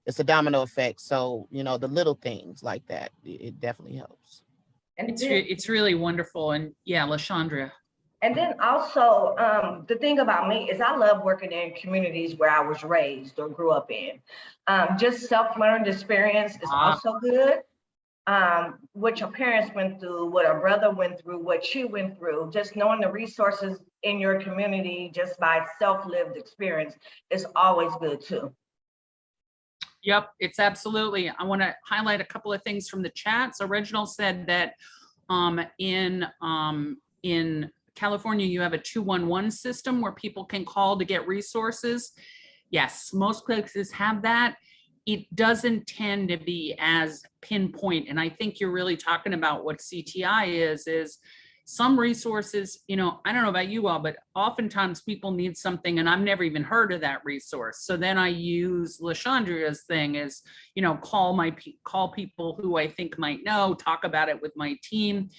it's a domino effect. So, the little things like that, it definitely helps. And it's, then, it's really wonderful. And yeah, LaShondra. and then also, the thing about me is I love working in communities where I was raised or grew up in. Just self-learned experience is also good. What your parents went through, what a brother went through, what you went through, just knowing the resources in your community just by self-lived experience is always good too. Yep, it's absolutely. I want to highlight a couple of things from the chat. So Reginald said that in California, you have a 211 system where people can call to get resources. Yes, most places have that. It doesn't tend to be as pinpoint. And I think you're really talking about what CTI is some resources, I don't know about you all, but oftentimes people need something and I've never even heard of that resource. So then I use LaShondria's thing is, call people who I think might know, talk about it with my team.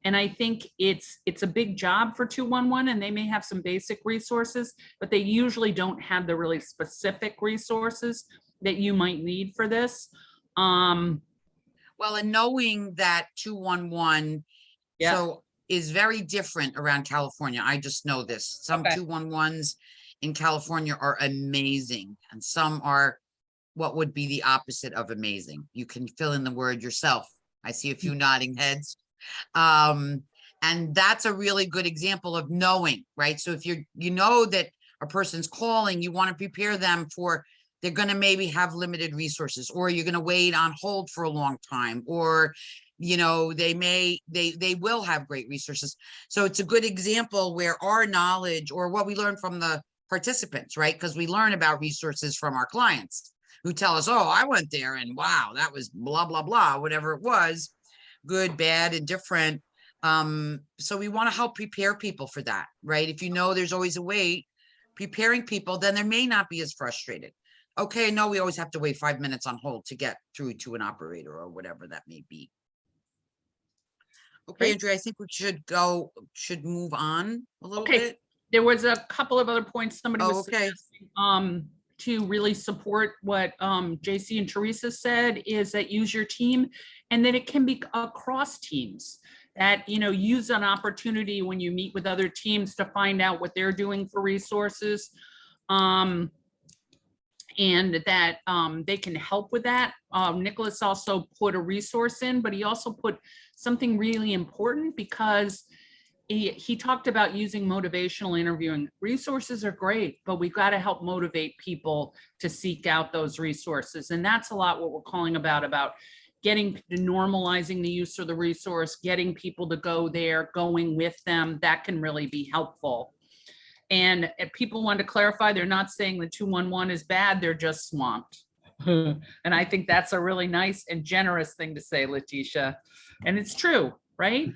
And I think it's a big job for 211, and they may have some basic resources, but they usually don't have the really specific resources that you might need for this. Well, and knowing that 211 Yeah. so is very different around California. I just know this. Some Okay. 211s in California are amazing, and some are what would be the opposite of amazing. You can fill in the word yourself. I see a few nodding heads. And that's a really good example of knowing, right? So if you know that a person's calling, you want to prepare them for, they're going to maybe have limited resources, or you're going to wait on hold for a long time, or they will have great resources. So it's a good example where our knowledge, or what we learn from the participants, right? Because we learn about resources from our clients who tell us, oh, I went there and wow, that was blah, blah, blah, whatever it was, good, bad, indifferent. So we want to help prepare people for that, right? If there's always a wait, preparing people, then they may not be as frustrated. Okay, no, we always have to wait 5 minutes on hold to get through to an operator or whatever that may be. Okay, Great. Andrea, I think we should move on a little Okay. bit. There was a couple of other points somebody Oh, was okay. suggesting, to really support what JC and Teresa said, is that use your team, and that it can be across teams, that use an opportunity when you meet with other teams to find out what they're doing for resources, and that they can help with that. Nicholas also put a resource in, but he also put something really important, because he talked about using motivational interviewing. Resources are great, but we've got to help motivate people to seek out those resources. And that's a lot what we're calling about getting to normalizing the use of the resource, getting people to go there, going with them. That can really be helpful. And if people want to clarify, they're not saying the 211 is bad, they're just swamped. And I think that's a really nice and generous thing to say, Letitia. And it's true, right?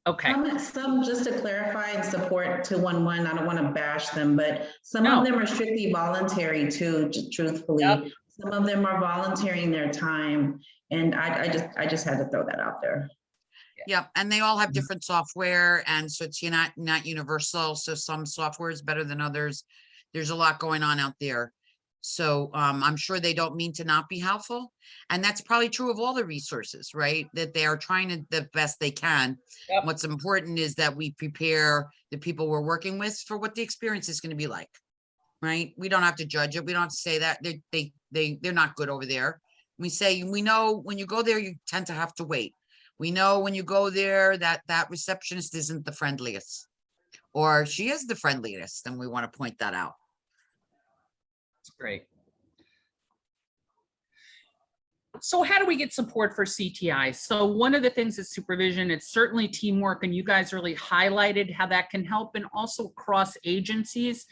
Okay. Some, just to clarify and support 211, I don't want to bash them, but some No. of them are strictly voluntary too, truthfully. Yep. Some of them are volunteering their time. And I just had to throw that out there. Yeah, and they all have different software, and so it's not universal. So some software is better than others. There's a lot going on out there. So I'm sure they don't mean to not be helpful. And that's probably true of all the resources, right? That they are trying to the best they can. Yep. What's important is that we prepare the people we're working with for what the experience is going to be like, right? We don't have to judge it. We don't have to say that they're not good over there. We say, we know when you go there, you tend to have to wait. We know when you go there that receptionist isn't the friendliest, or she is the friendliest, and we want to point that out. That's great. So how do we get support for CTI? So one of the things is supervision. It's certainly teamwork, and you guys really highlighted how that can help, and also cross agencies,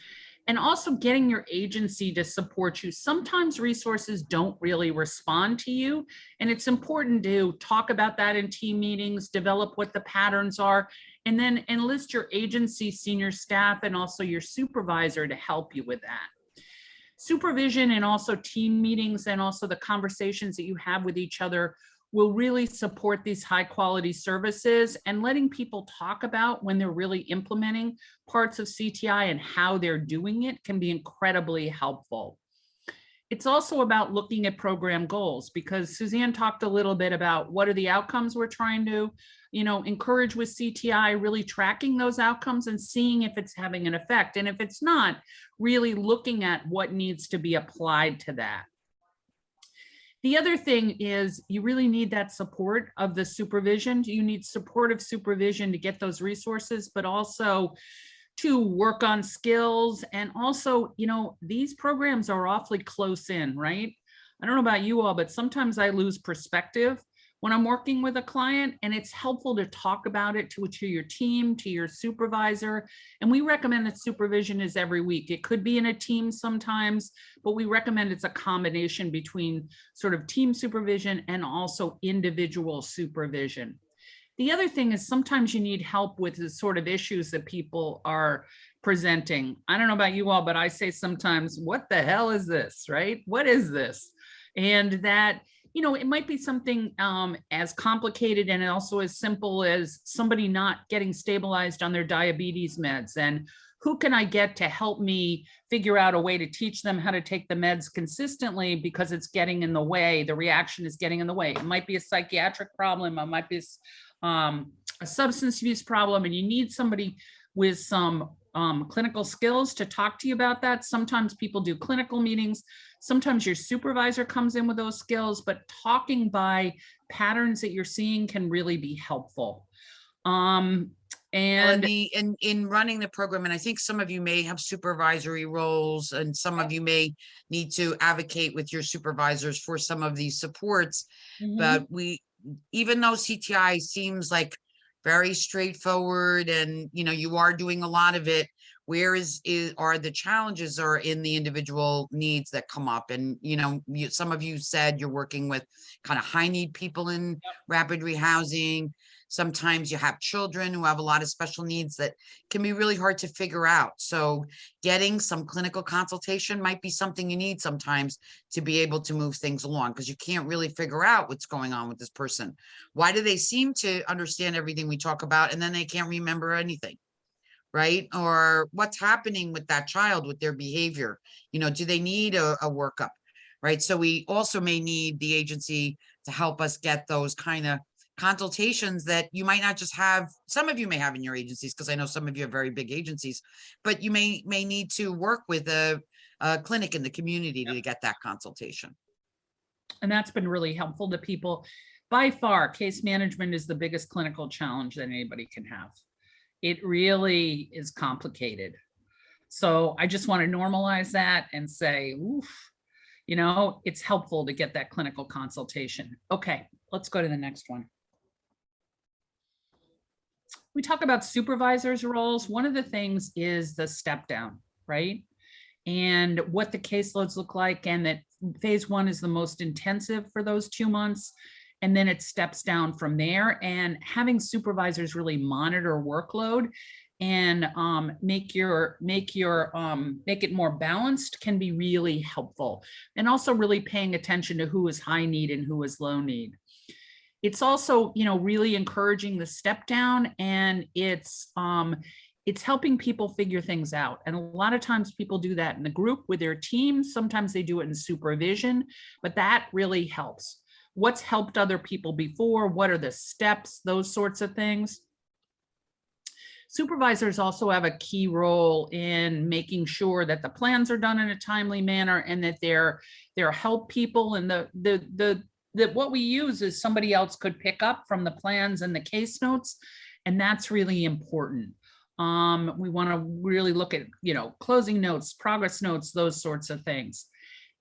and also getting your agency to support you. Sometimes resources don't really respond to you, and it's important to talk about that in team meetings, develop what the patterns are, and then enlist your agency senior staff and also your supervisor to help you with that. Supervision and also team meetings and also the conversations that you have with each other will really support these high quality services, and letting people talk about when they're really implementing parts of CTI and how they're doing it can be incredibly helpful. It's also about looking at program goals, because Suzanne talked a little bit about what are the outcomes we're trying to, encourage with CTI, really tracking those outcomes and seeing if it's having an effect. And if it's not, really looking at what needs to be applied to that. The other thing is you really need that support of the supervision. You need supportive supervision to get those resources, but also to work on skills. And also, these programs are awfully close in, right? I don't know about you all, but sometimes I lose perspective when I'm working with a client, and it's helpful to talk about it to your team, to your supervisor. And we recommend that supervision is every week. It could be in a team sometimes, but we recommend it's a combination between sort of team supervision and also individual supervision. The other thing is sometimes you need help with the sort of issues that people are presenting. I don't know about you all, but I say sometimes, what the hell is this, right? What is this? And that, it might be something as complicated and also as simple as somebody not getting stabilized on their diabetes meds. And who can I get to help me figure out a way to teach them how to take the meds consistently, because it's getting in the way, the reaction is getting in the way. It might be a psychiatric problem, it might be a substance abuse problem, and you need somebody with some clinical skills to talk to you about that. Sometimes people do clinical meetings. Sometimes your supervisor comes in with those skills, but talking by patterns that you're seeing can really be helpful. And in running the program, and I think some of you may have supervisory roles, and some of you may need to advocate with your supervisors for some of these supports. But even though CTI seems like very straightforward, and you are doing a lot of it, where are the challenges are in the individual needs that come up. And some of you said you're working with kind of high need people in rapid rehousing. Sometimes you have children who have a lot of special needs that can be really hard to figure out. So getting some clinical consultation might be something you need sometimes to be able to move things along, because you can't really figure out what's going on with this person. Why do they seem to understand everything we talk about, and then they can't remember anything? Right? Or what's happening with that child, with their behavior? Do they need a workup? Right? So we also may need the agency to help us get those kind of consultations that you might not just have. Some of you may have in your agencies, because I know some of you have very big agencies, but you may need to work with a clinic in the community to get that consultation. And that's been really helpful to people. By far, case management is the biggest clinical challenge that anybody can have. It really is complicated. So I just want to normalize that and say, oof, it's helpful to get that clinical consultation. Okay, let's go to the next one. We talk about supervisors' roles. One of the things is the step down, right? And what the caseloads look like, and that phase one is the most intensive for those 2 months. And then it steps down from there, and having supervisors really monitor workload and make it more balanced can be really helpful. And also really paying attention to who is high need and who is low need. It's also, really encouraging the step down, and it's helping people figure things out. And a lot of times people do that in the group with their team. Sometimes they do it in supervision, but that really helps. What's helped other people before? What are the steps? Those sorts of things. Supervisors also have a key role in making sure that the plans are done in a timely manner, and that they're help people. And that what we use is somebody else could pick up from the plans and the case notes. And that's really important. We want to really look at, closing notes, progress notes, those sorts of things.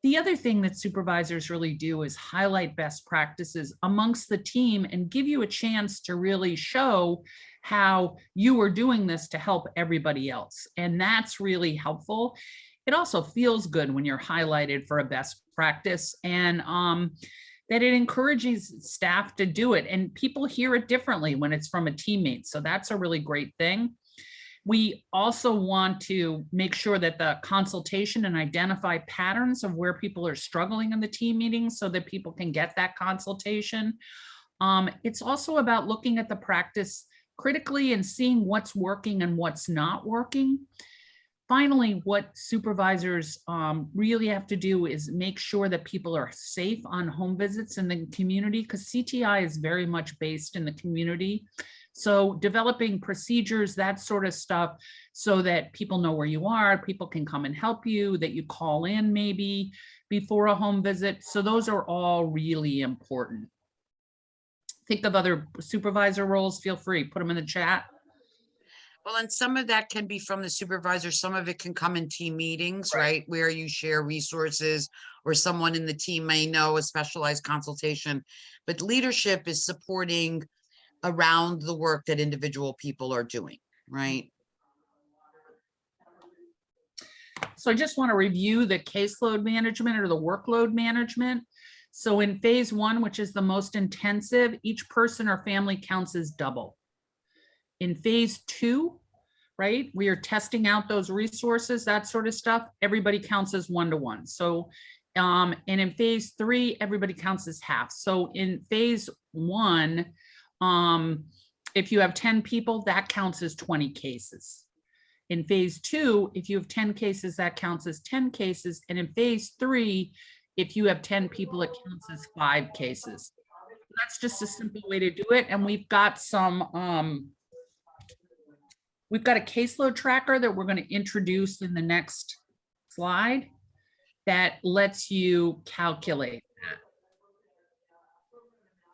The other thing that supervisors really do is highlight best practices amongst the team and give you a chance to really show how you are doing this to help everybody else. And that's really helpful. It also feels good when you're highlighted for a best practice, and that it encourages staff to do it. And people hear it differently when it's from a teammate. So that's a really great thing. We also want to make sure that the consultation and identify patterns of where people are struggling in the team meetings so that people can get that consultation. It's also about looking at the practice critically and seeing what's working and what's not working. Finally, what supervisors really have to do is make sure that people are safe on home visits in the community, because CTI is very much based in the community. So developing procedures, that sort of stuff, so that people know where you are, people can come and help you, that you call in maybe before a home visit. So those are all really important. Think of other supervisor roles, feel free, put them in the chat. Well, and some of that can be from the supervisor. Some of it can come in team meetings, right? Where you share resources, or someone in the team may know a specialized consultation. But leadership is supporting around the work that individual people are doing, right? So I just want to review the caseload management or the workload management. So in phase 1, which is the most intensive, each person or family counts as double. In phase 2, right, we are testing out those resources, that sort of stuff. Everybody counts as 1-to-1. So, and in phase 3, everybody counts as half. So in phase 1, if you have 10 people, that counts as 20 cases. In phase 2, if you have 10 cases, that counts as 10 cases. And in phase 3, if you have 10 people, it counts as 5 cases. That's just a simple way to do it. And we've got some, we've got a caseload tracker that we're going to introduce in the next slide that lets you calculate that.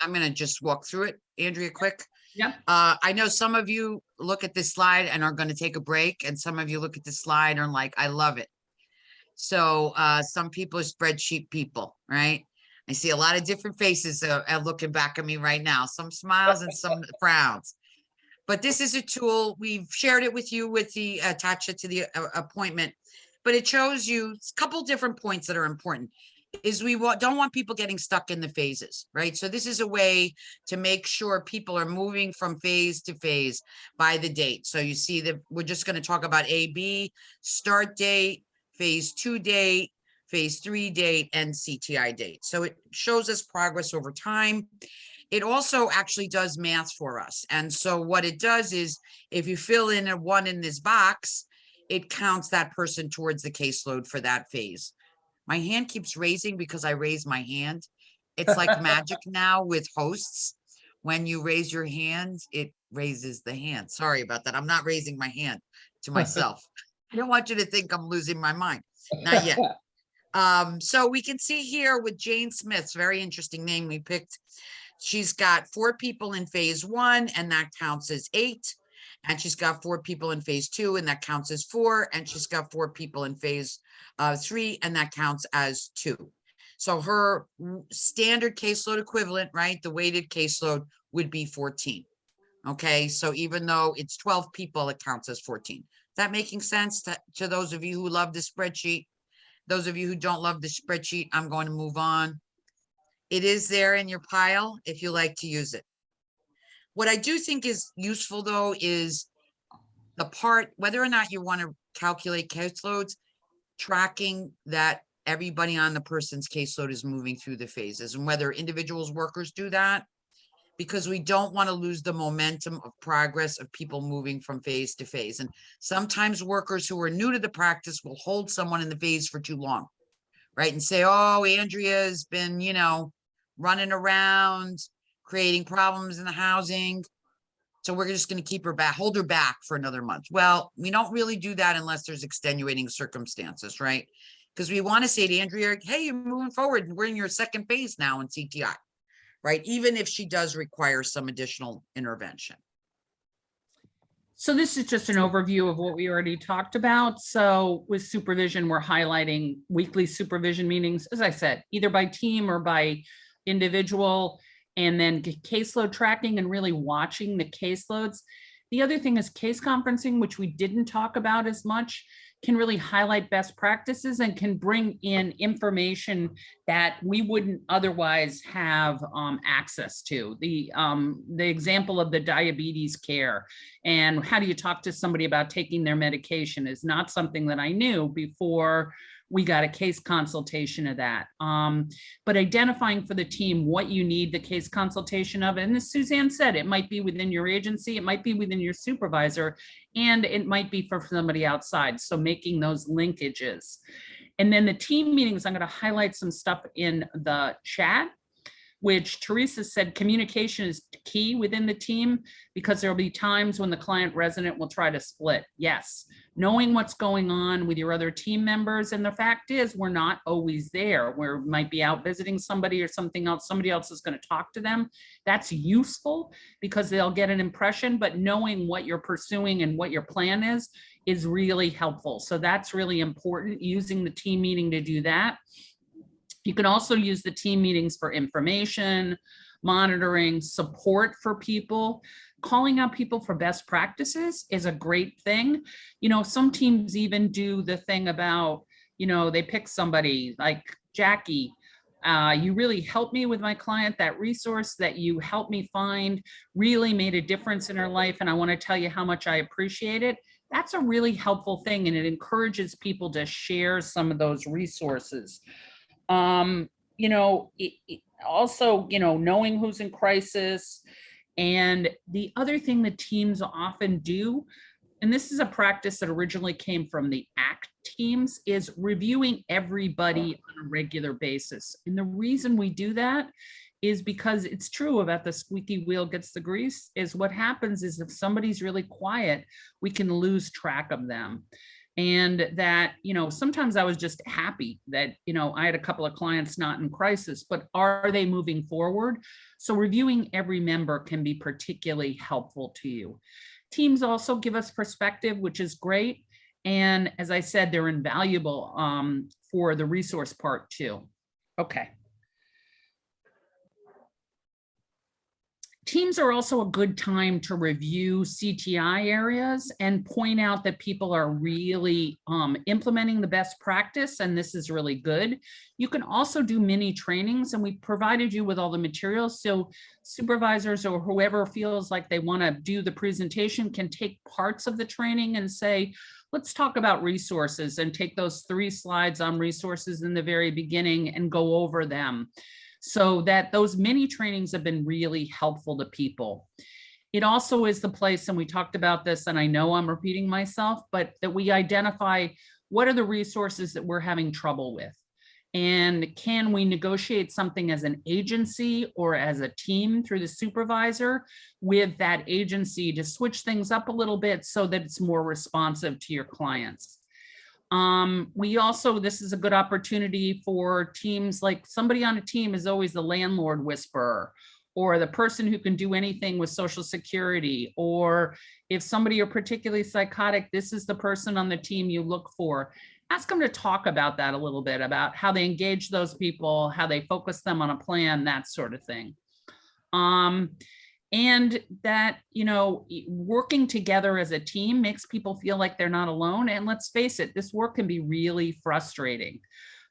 I'm going to just walk through it, Andrea, quick. Yep. I know some of you look at this slide and are going to take a break, and some of you look at the slide and are like, I love it. So some people are spreadsheet people, right? I see a lot of different faces looking back at me right now, some smiles and some frowns. But this is a tool. We've shared it with you with the attach it to the appointment, but it shows you a couple different points that are important. Is we don't want people getting stuck in the phases, right? So this is a way to make sure people are moving from phase to phase by the date. So you see that we're just going to talk about AB, start date, phase 2 date, phase 3 date, and CTI date. So it shows us progress over time. It also actually does math for us. And so what it does is if you fill in a 1 in this box, it counts that person towards the caseload for that phase. My hand keeps raising because I raise my hand. It's like magic now with hosts. When you raise your hand, it raises the hand. Sorry about that. I'm not raising my hand to myself. I don't want you to think I'm losing my mind. Not yet. So we can see here with Jane Smith's very interesting name we picked. She's got 4 people in phase 1, and that counts as 8. And she's got 4 people in phase 2, and that counts as 4. And she's got 4 people in phase 3, and that counts as 2. So her standard caseload equivalent, right, the weighted caseload would be 14. Okay, so even though it's 12 people, it counts as 14. Is that making sense to those of you who love the spreadsheet? Those of you who don't love the spreadsheet, I'm going to move on. It is there in your pile if you like to use it. What I do think is useful, though, is the part, whether or not you want to calculate caseloads, tracking that everybody on the person's caseload is moving through the phases, and whether individuals, workers do that, because we don't want to lose the momentum of progress of people moving from phase to phase. And sometimes workers who are new to the practice will hold someone in the phase for too long, right? And say, oh, Andrea's been, running around, creating problems in the housing. So we're just going to keep her back, hold her back for another month. Well, we don't really do that unless there's extenuating circumstances, right? Because we want to say to Andrea, hey, you're moving forward and we're in your second phase now in CTI, right? Even if she does require some additional intervention. So this is just an overview of what we already talked about. So with supervision, we're highlighting weekly supervision meetings, as I said, either by team or by individual, and then caseload tracking and really watching the caseloads. The other thing is case conferencing, which we didn't talk about as much, can really highlight best practices and can bring in information that we wouldn't otherwise have access to. The example of the diabetes care and how do you talk to somebody about taking their medication is not something that I knew before we got a case consultation of that. But identifying for the team what you need the case consultation of, and as Suzanne said, it might be within your agency, it might be within your supervisor, and it might be for somebody outside. So making those linkages. And then the team meetings, I'm going to highlight some stuff in the chat, which Teresa said communication is key within the team because there'll be times when the client resident will try to split. Yes, knowing what's going on with your other team members. And the fact is we're not always there. We might be out visiting somebody or something else. Somebody else is going to talk to them. That's useful because they'll get an impression, but knowing what you're pursuing and what your plan is really helpful. So that's really important, using the team meeting to do that. You can also use the team meetings for information, monitoring, support for people. Calling out people for best practices is a great thing. You know, some teams even do the thing about, you know, they pick somebody like Jackie. You really helped me with my client. That resource that you helped me find really made a difference in her life. And I want to tell you how much I appreciate it. That's a really helpful thing. And it encourages people to share some of those resources. You know, also, you know, knowing who's in crisis. And the other thing that teams often do, and this is a practice that originally came from the ACT teams, is reviewing everybody on a regular basis. And the reason we do that is because it's true about the squeaky wheel gets the grease, is what happens is if somebody's really quiet, we can lose track of them. And that, you know, sometimes I was just happy that, you know, I had a couple of clients not in crisis, but are they moving forward? So reviewing every member can be particularly helpful to you. Teams also give us perspective, which is great. And as I said, they're invaluable for the resource part too. Okay. Teams are also a good time to review CTI areas and point out that people are really implementing the best practice, and this is really good. You can also do mini trainings, and we provided you with all the materials, so supervisors or whoever feels like they want to do the presentation can take parts of the training and say, let's talk about resources, and take those 3 slides on resources in the very beginning and go over them. So that those mini trainings have been really helpful to people. It also is the place, and we talked about this, and I know I'm repeating myself, but that we identify what are the resources that we're having trouble with. And can we negotiate something as an agency or as a team through the supervisor with that agency to switch things up a little bit so that it's more responsive to your clients. We also, this is a good opportunity for teams, like somebody on a team is always the landlord whisperer, or the person who can do anything with Social Security, or if somebody are particularly psychotic, this is the person on the team you look for. Ask them to talk about that a little bit, about how they engage those people, how they focus them on a plan, that sort of thing. And that, you know, working together as a team makes people feel like they're not alone. And let's face it, this work can be really frustrating.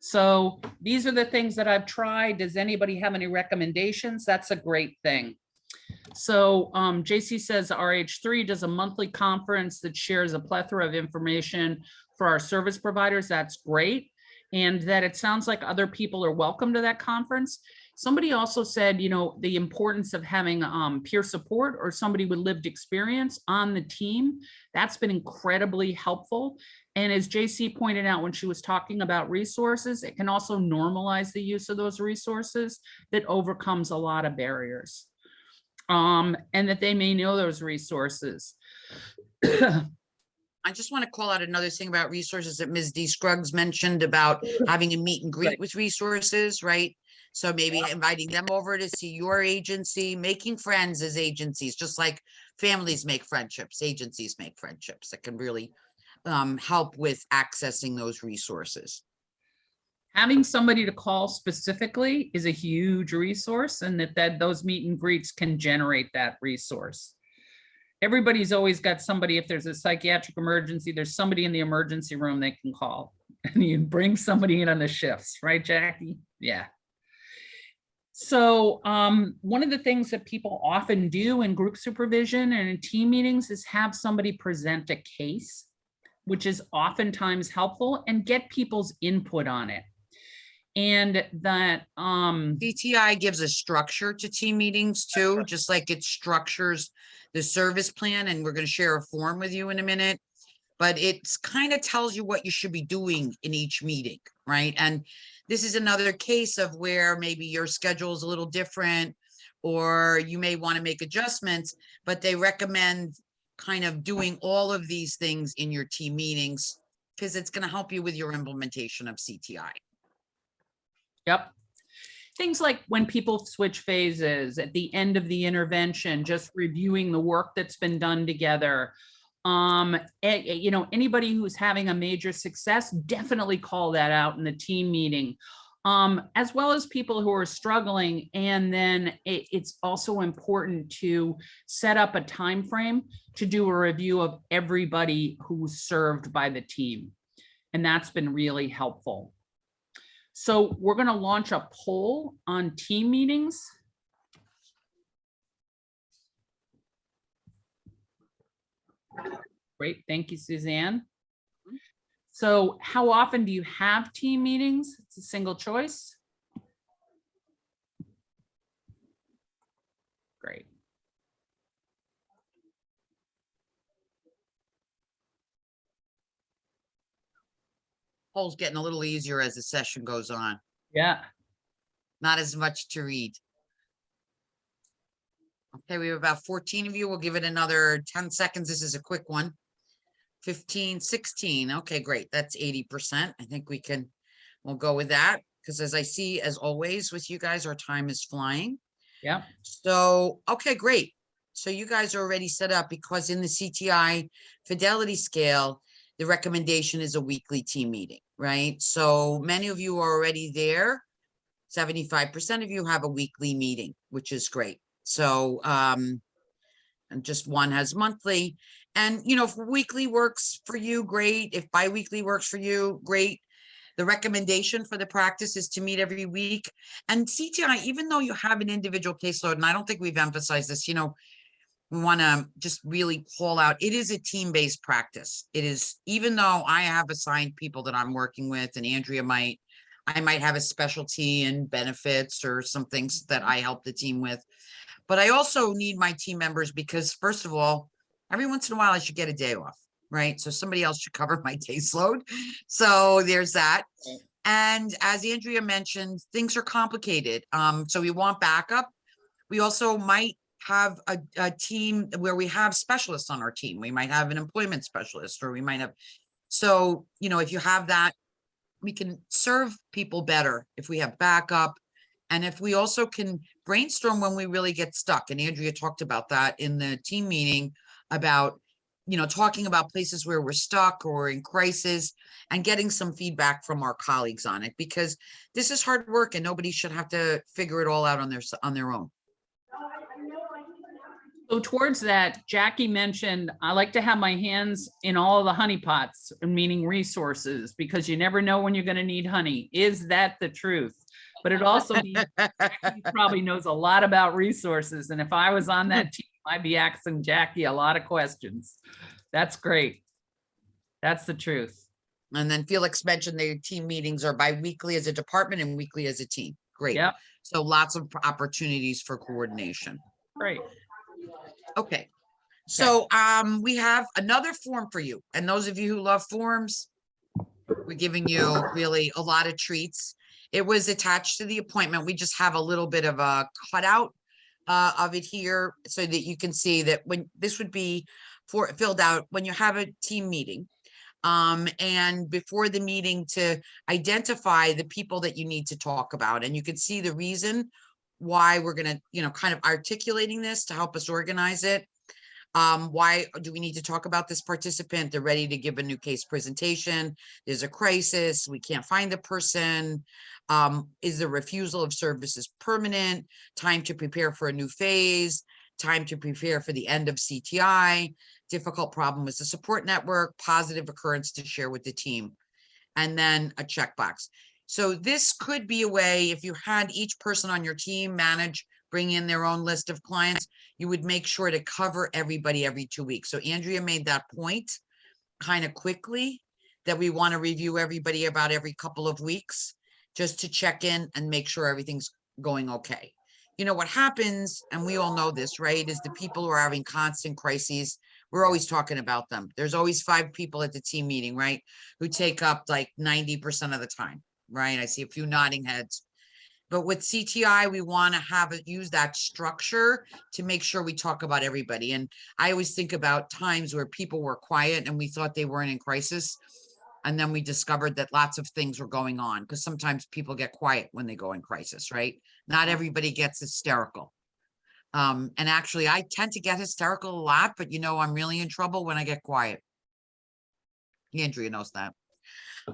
So these are the things that I've tried. Does anybody have any recommendations? That's a great thing. So JC says RH3 does a monthly conference that shares a plethora of information for our service providers. That's great. And that it sounds like other people are welcome to that conference. Somebody also said, you know, the importance of having peer support or somebody with lived experience on the team. That's been incredibly helpful. And as JC pointed out when she was talking about resources, it can also normalize the use of those resources that overcomes a lot of barriers. And that they may know those resources. I just want to call out another thing about resources that Ms. D. Scruggs mentioned about having a meet and greet with resources, right? So maybe inviting them over to see your agency, making friends as agencies, just like families make friendships, agencies make friendships that can really help with accessing those resources. Having somebody to call specifically is a huge resource, and that those meet and greets can generate that resource. Everybody's always got somebody. If there's a psychiatric emergency, there's somebody in the emergency room they can call, and you bring somebody in on the shifts, right, Jackie? Yeah. So one of the things that people often do in group supervision and in team meetings is have somebody present a case, which is oftentimes helpful, and get people's input on it. And that CTI gives a structure to team meetings too, just like it structures the service plan. And we're going to share a form with you in a minute, but it's kind of tells you what you should be doing in each meeting, right? And this is another case of where maybe your schedule is a little different, or you may want to make adjustments, but they recommend kind of doing all of these things in your team meetings because it's going to help you with your implementation of CTI. Yep. Things like when people switch phases at the end of the intervention, just reviewing the work that's been done together. You know, anybody who's having a major success, definitely call that out in the team meeting, as well as people who are struggling. And then it's also important to set up a time frame to do a review of everybody who's served by the team. And that's been really helpful. So we're going to launch a poll on team meetings. Great, thank you, Suzanne. So how often do you have team meetings? It's a single choice. Great. Poll's getting a little easier as the session goes on. Yeah. Not as much to read. Okay, we have about 14 of you. We'll give it another 10 seconds. This is a quick one. 15, 16. Okay, great. That's 80%. I think we'll go with that because as I see, as always with you guys, our time is flying. Yeah. So, okay, great. So you guys are already set up because in the CTI fidelity scale, the recommendation is a weekly team meeting, right? So many of you are already there. 75% of you have a weekly meeting, which is great. So, and just one has monthly. And, you know, if weekly works for you, great. If biweekly works for you, great. The recommendation for the practice is to meet every week. And CTI, even though you have an individual caseload, and I don't think we've emphasized this, you know, we want to just really call out, it is a team-based practice. It is, even though I have assigned people that I'm working with, and Andrea I might have a specialty in benefits or some things that I help the team with. But I also need my team members because, first of all, every once in a while I should get a day off, right? So somebody else should cover my caseload. So there's that. And as Andrea mentioned, things are complicated. So we want backup. We also might have a team where we have specialists on our team. We might have an employment specialist, or we might have, so, you know, if you have that, we can serve people better if we have backup. And if we also can brainstorm when we really get stuck. And Andrea talked about that in the team meeting about, you know, talking about places where we're stuck or in crisis and getting some feedback from our colleagues on it, because this is hard work and nobody should have to figure it all out on their own. So towards that, Jackie mentioned, I like to have my hands in all of the honeypots, meaning resources, because you never know when you're going to need honey. Is that the truth? But it also means Jackie probably knows a lot about resources. And if I was on that team, I'd be asking Jackie a lot of questions. That's great. That's the truth. And then Felix mentioned the team meetings are bi-weekly as a department and weekly as a team. Great. Yep. So lots of opportunities for coordination. Great. Okay. So we have another form for you. And those of you who love forms, we're giving you really a lot of treats. It was attached to the appointment. We just have a little bit of a cutout of it here so that you can see that when this would be filled out when you have a team meeting. And before the meeting to identify the people that you need to talk about. And you can see the reason why we're going to, you know, kind of articulating this to help us organize it. Why do we need to talk about this participant? They're ready to give a new case presentation. There's a crisis. We can't find the person. Is the refusal of services permanent? Time to prepare for a new phase. Time to prepare for the end of CTI. Difficult problem with the support network. Positive occurrence to share with the team. And then a checkbox. So this could be a way, if you had each person on your team manage, bring in their own list of clients, you would make sure to cover everybody every 2 weeks. So Andrea made that point kind of quickly, that we want to review everybody about every couple of weeks, just to check in and make sure everything's going okay. You know, what happens, and we all know this, right, is the people who are having constant crises, we're always talking about them. There's always 5 people at the team meeting, right, who take up like 90% of the time, right? I see a few nodding heads. But with CTI, we want to have it, use that structure to make sure we talk about everybody. And I always think about times where people were quiet and we thought they weren't in crisis. And then we discovered that lots of things were going on, because sometimes people get quiet when they go in crisis, right? Not everybody gets hysterical. And actually, I tend to get hysterical a lot, but you know, I'm really in trouble when I get quiet. Andrea knows that.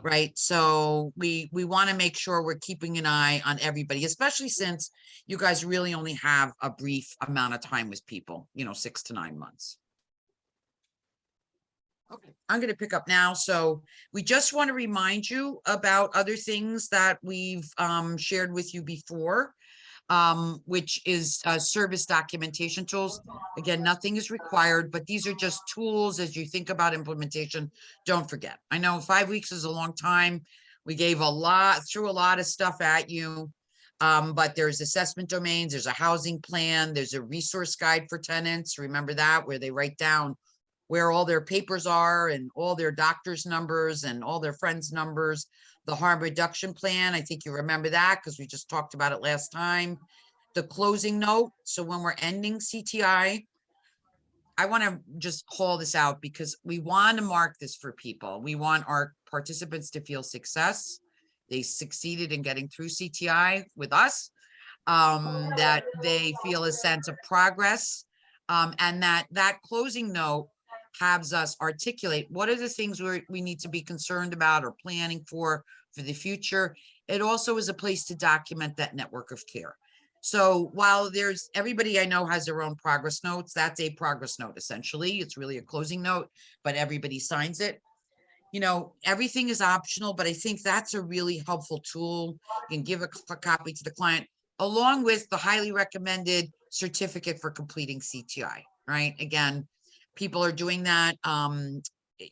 Right, so we want to make sure we're keeping an eye on everybody, especially since you guys really only have a brief amount of time with people, you know, 6 to 9 months. Okay, I'm going to pick up now. So we just want to remind you about other things that we've shared with you before, which is service documentation tools. Again, nothing is required, but these are just tools as you think about implementation. Don't forget. I know 5 weeks is a long time. We gave threw a lot of stuff at you, but there's assessment domains, there's a housing plan, there's a resource guide for tenants. Remember that, where they write down where all their papers are and all their doctor's numbers and all their friends' numbers. The harm reduction plan, I think you remember that because we just talked about it last time. The closing note. So when we're ending CTI, I want to just call this out because we want to mark this for people. We want our participants to feel success. They succeeded in getting through CTI with us, that they feel a sense of progress, and that closing note has us articulate what are the things we need to be concerned about or planning for the future. It also is a place to document that network of care. So while there's everybody I know has their own progress notes, that's a progress note essentially. It's really a closing note, but everybody signs it. You know, everything is optional, but I think that's a really helpful tool. You can give a copy to the client along with the highly recommended certificate for completing CTI, right? Again, people are doing that,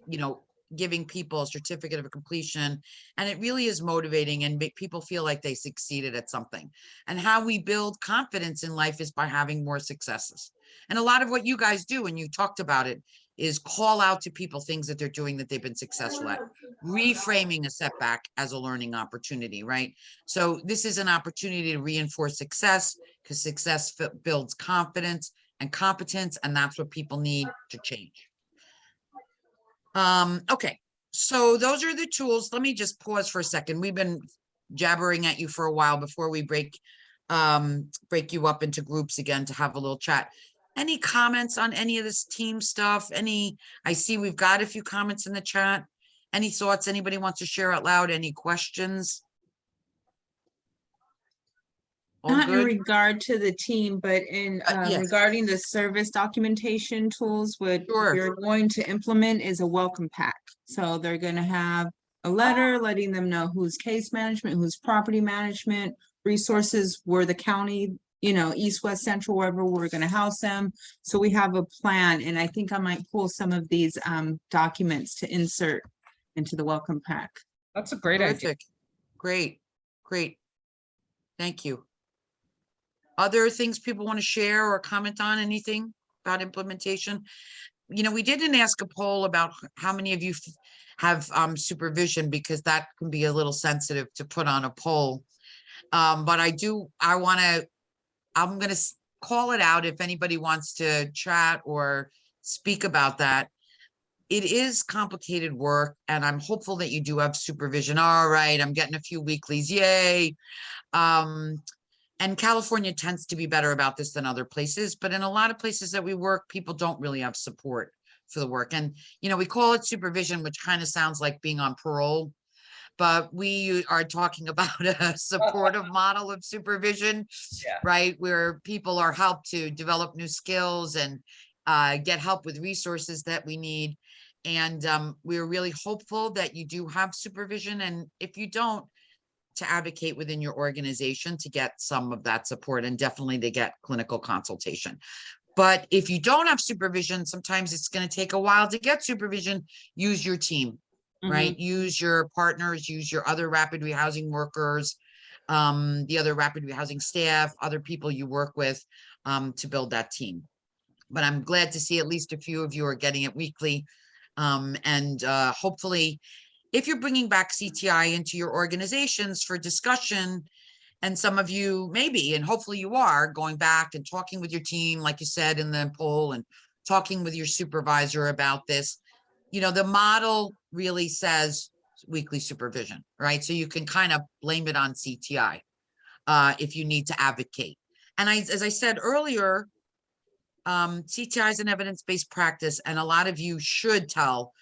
you know, giving people a certificate of completion, and it really is motivating and make people feel like they succeeded at something. And how we build confidence in life is by having more successes. And a lot of what you guys do, and you talked about it, is call out to people things that they're doing that they've been successful at, reframing a setback as a learning opportunity, right? So this is an opportunity to reinforce success, because success builds confidence and competence, and that's what people need to change. Okay, so those are the tools. Let me just pause for a second. We've been jabbering at you for a while before we break you up into groups again to have a little chat. Any comments on any of this team stuff? I see we've got a few comments in the chat. Any thoughts anybody wants to share out loud? Any questions? All Not in good? regard to the team, but in Yes. regarding the service documentation tools, what Sure. we're going to implement is a welcome pack. So they're going to have a letter letting them know who's case management, who's property management, resources, where the county, you know, east, west, central, wherever we're going to house them. So we have a plan, and I think I might pull some of these documents to insert into the welcome pack. That's a great idea. Terrific. Great. Great. Thank you. Other things people want to share or comment on, anything about implementation? You know, we didn't ask a poll about how many of you have supervision, because that can be a little sensitive to put on a poll. But I'm going to call it out if anybody wants to chat or speak about that. it is complicated work, and I'm hopeful that you do have supervision. All right, I'm getting a few weeklies, yay. And California tends to be better about this than other places, but in a lot of places that we work, people don't really have support for the work. And, you know, we call it supervision, which kind of sounds like being on parole, but we are talking about a supportive model of supervision, Yeah. right? Where people are helped to develop new skills and get help with resources that we need. And we're really hopeful that you do have supervision. And if you don't, to advocate within your organization to get some of that support and definitely to get clinical consultation. But if you don't have supervision, sometimes it's going to take a while to get supervision. Use your team, right? Use your partners, use your other rapid rehousing workers, the other rapid rehousing staff, other people you work with to build that team. But I'm glad to see at least a few of you are getting it weekly. And hopefully, if you're bringing back CTI into your organizations for discussion, and some of you maybe, and hopefully you are going back and talking with your team, like you said in the poll, and talking with your supervisor about this, you know, the model really says weekly supervision, right? So you can kind of blame it on CTI if you need to advocate. And as I said earlier, CTI is an evidence-based practice, and a lot of you should tell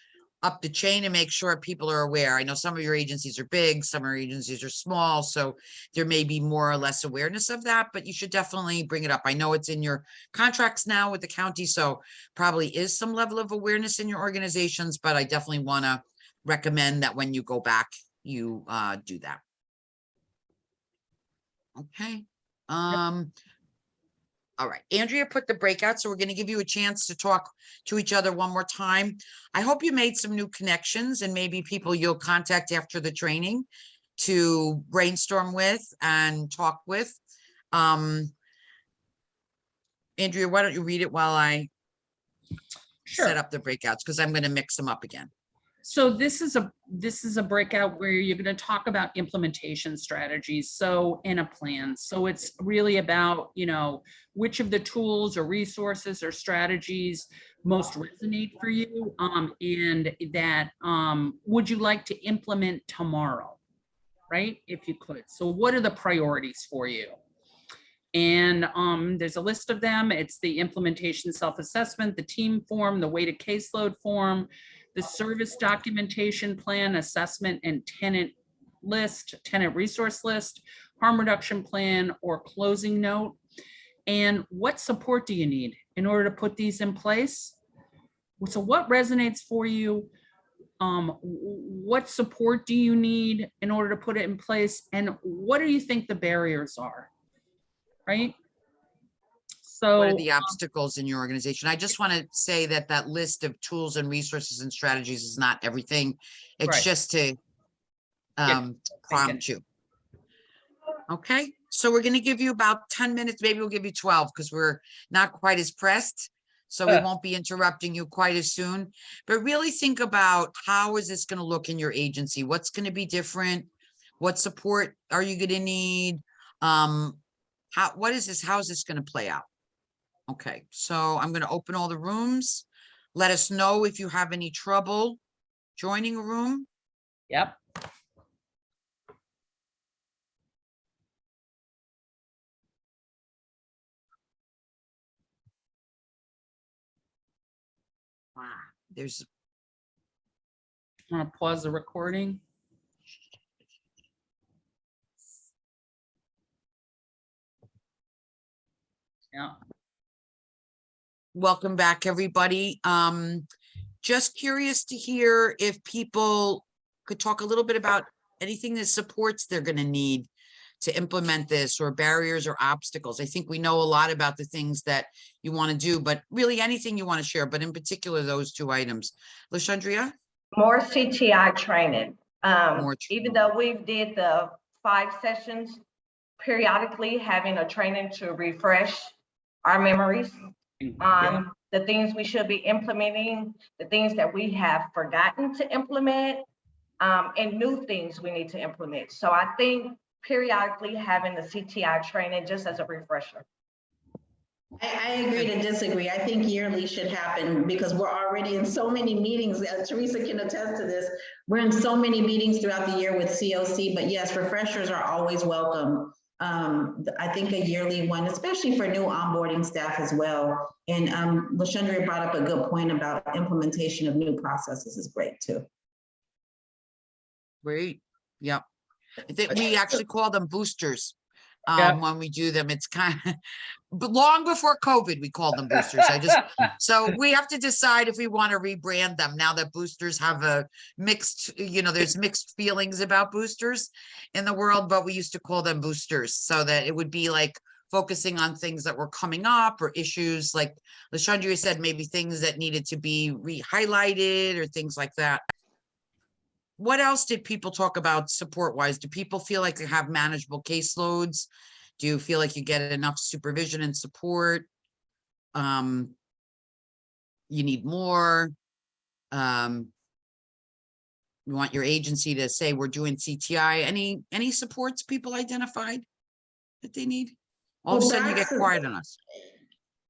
up the chain and make sure people are aware. I know some of your agencies are big, some of your agencies are small, so there may be more or less awareness of that, but you should definitely bring it up. I know it's in your contracts now with the county, so probably is some level of awareness in your organizations, but I definitely want to recommend that when you go back, you do that. Okay. All right, Andrea put the breakout, so we're going to give you a chance to talk to each other one more time. I hope you made some new connections and maybe people you'll contact after the training to brainstorm with and talk with. Andrea, why don't you read it while I set up the breakouts, because I'm going to mix them up again. So this is a breakout where you're going to talk about implementation strategies. So in a plan. So it's really about, you know, which of the tools or resources or strategies most resonate for you, and that would you like to implement tomorrow, right? If you could. So what are the priorities for you? And there's a list of them. It's the implementation self-assessment, the team form, the weighted caseload form, the service documentation plan, assessment and tenant list, tenant resource list, harm reduction plan, or closing note. And what support do you need in order to put these in place? So what resonates for you? What support do you need in order to put it in place? And what do you think the barriers are? Right? So what are the obstacles in your organization? I just want to say that that list of tools and resources and strategies is not everything. It's Right. just to prompt you. Okay, so we're going to give you about 10 minutes. Maybe we'll give you 12 because we're not quite as pressed. So we won't be interrupting you quite as soon. But really think about, how is this going to look in your agency? What's going to be different? What support are you going to need? What is this? How is this going to play out? Okay, so I'm going to open all the rooms. Let us know if you have any trouble joining a room. Yep. Wow, there's. I'm gonna pause the recording. Yeah. Welcome back, everybody. Just curious to hear if people could talk a little bit about anything that supports they're going to need to implement this, or barriers or obstacles. I think we know a lot about the things that you want to do, but really anything you want to share, but in particular, those two items. LaShandria? More CTI training. More Even though we did the 5 sessions, periodically having a training to refresh our memories on the things we should be implementing, the things that we have forgotten to implement, and new things we need to implement. So I think periodically having the CTI training just as a refresher. I agree to disagree. I think yearly should happen because we're already in so many meetings. Teresa can attest to this. We're in so many meetings throughout the year with COC, but yes, refreshers are always welcome. I think a yearly one, especially for new onboarding staff as well. And LaShundra brought up a good point about implementation of new processes is great too. Great. Yep. I think we actually call them boosters. Yeah. When we do them, it's kind of, but long before COVID, we called them boosters. So we have to decide if we want to rebrand them now that boosters have a mixed, there's mixed feelings about boosters in the world, but we used to call them boosters so that it would be like focusing on things that were coming up or issues like LaShundra said, maybe things that needed to be re-highlighted or things like that. What else did people talk about support wise? Do people feel like they have manageable caseloads? Do you feel like you get enough supervision and support? You need more? You want your agency to say we're doing CTI? Any supports people identified that they need? All of a sudden you get quiet on us.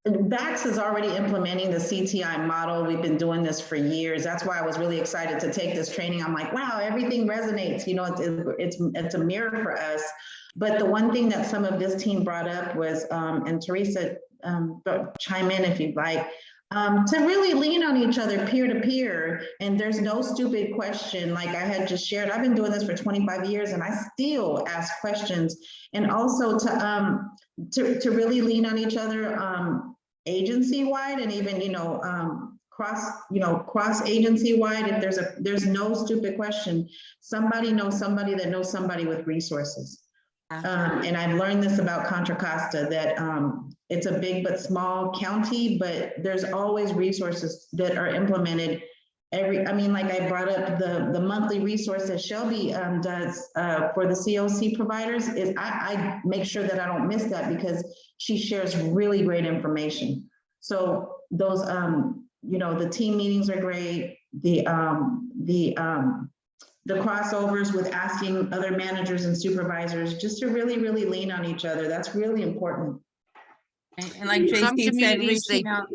BACS is already implementing the CTI model. We've been doing this for years. That's why I was really excited to take this training. I'm like, wow, everything resonates. It's a mirror for us. But the one thing that some of this team brought up was, and Teresa, chime in if you'd like, to really lean on each other peer to peer. And there's no stupid question. Like I had just shared, I've been doing this for 25 years and I still ask questions. And also to really lean on each other agency wide and even cross agency wide. If there's no stupid question, somebody knows somebody that knows somebody with resources. And I've learned this about Contra Costa that it's a big but small county, but there's always resources that are implemented. Like I brought up the monthly resource that Shelby does for the COC providers is I make sure that I don't miss that because she shares really great information. So those, the team meetings are great. The crossovers with asking other managers and supervisors just to really, really lean on each other. That's really important. And like Some JC said, communities, reaching out.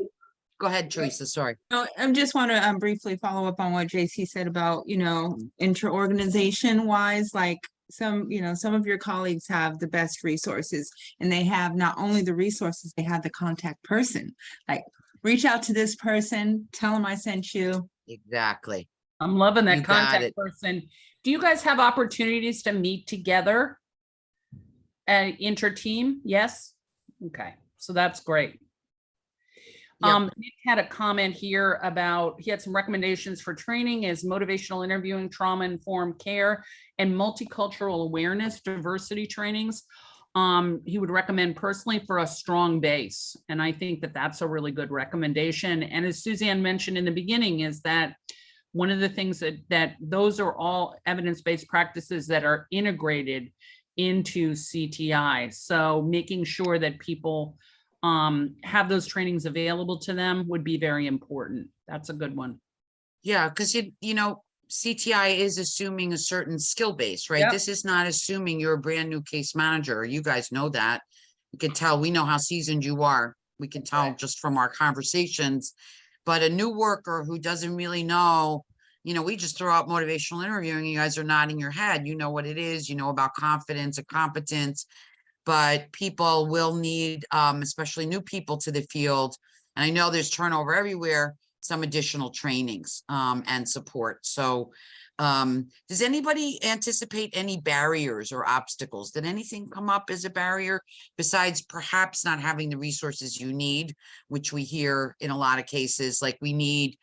Go ahead, Teresa, sorry. No, I just want to briefly follow up on what JC said about, inter-organization wise, like some of your colleagues have the best resources and they have not only the resources, they have the contact person. Like reach out to this person, tell them I sent you. Exactly. I'm loving that You got contact it. person. Do you guys have opportunities to meet together? Inter-team? Yes? Okay, so that's great. Yep. Nick had a comment here about, he had some recommendations for training as motivational interviewing, trauma-informed care, and multicultural awareness, diversity trainings. He would recommend personally for a strong base. And I think that that's a really good recommendation. And as Suzanne mentioned in the beginning is that one of the things that those are all evidence-based practices that are integrated into CTI. So making sure that people have those trainings available to them would be very important. That's a good one. Yeah, because CTI is assuming a certain skill base, right? Yep. This is not assuming you're a brand new case manager. You guys know that. You can tell, we know how seasoned you are. We can tell just from our conversations. But a new worker who doesn't really know, we just throw out motivational interviewing. You guys are nodding your head. You know what it is. You know about confidence and competence. But people will need, especially new people to the field. And I know there's turnover everywhere, some additional trainings and support. So does anybody anticipate any barriers or obstacles? Did anything come up as a barrier besides perhaps not having the resources you need, which we hear in a lot of cases, like we need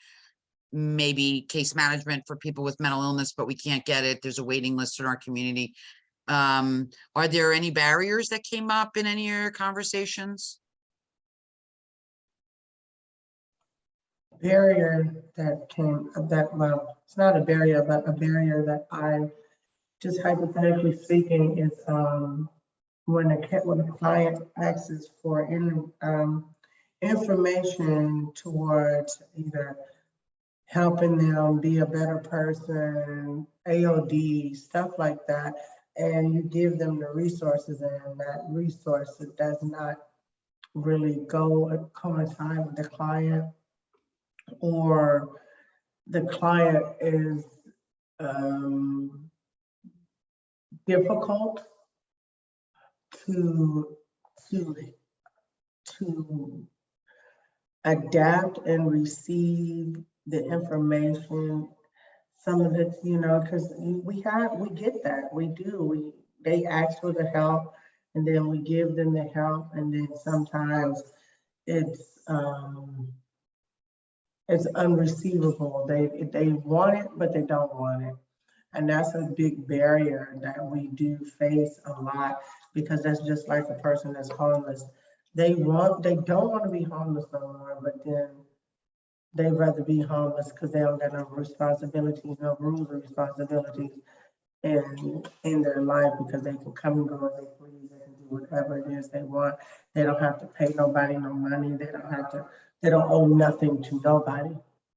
maybe case management for people with mental illness, but we can't get it. There's a waiting list in our community. Are there any barriers that came up in any of your conversations? Barrier well, it's not a barrier, but a barrier that I just hypothetically speaking is when a client asks for information towards either helping them be a better person, AOD, stuff like that, and you give them the resources and that resource does not really coincide with the client, or the client is difficult to to to adapt and receive the information. Some of it, because we get that, we do. They ask for the help, and then we give them the help, and then sometimes it's unreceivable. They want it, but they don't want it. And that's a big barrier that we do face a lot, because that's just like a person that's homeless. They don't want to be homeless no more, but then they'd rather be homeless because they don't got no responsibilities, no rules or responsibilities in their life, because they can come and go as they please. They can do whatever it is they want. They don't have to pay nobody no money. They don't owe nothing to nobody.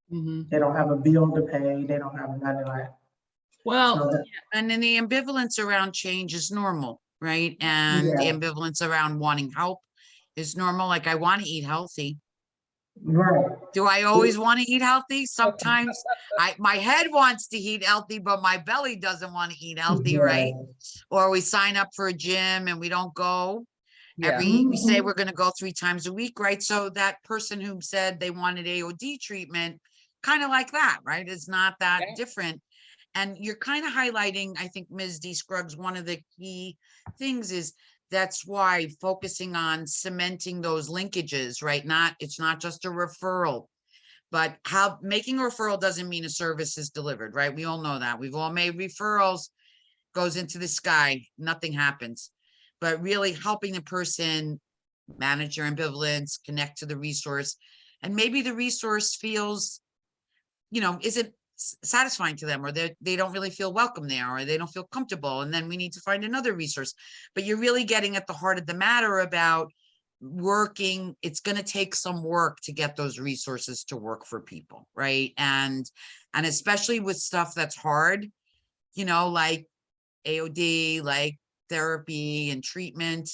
They don't have a bill to pay. They don't have none of that. Well, And then the ambivalence around change is normal, right? And the Yeah. ambivalence around wanting help is normal. Like, I want to eat healthy. Right. Do I always want to eat healthy? Sometimes my head wants to eat healthy, but my belly doesn't want to eat healthy, right? Or we sign up for a gym and we don't go. yeah. We say we're going to go 3 times a week, right? So that person who said they wanted AOD treatment, kind of like that, right? It's not that Yeah. different. And you're kind of highlighting, I think, Ms. D. Scruggs, one of the key things is that's why focusing on cementing those linkages, right? It's not just a referral, but how making a referral doesn't mean a service is delivered, right? We all know that. We've all made referrals, goes into the sky, nothing happens. But really helping the person manage their ambivalence, connect to the resource, and maybe the resource feels, isn't satisfying to them, or they don't really feel welcome there, or they don't feel comfortable, and then we need to find another resource. But you're really getting at the heart of the matter about working. It's going to take some work to get those resources to work for people, right? And especially with stuff that's hard, like AOD, like therapy and treatment,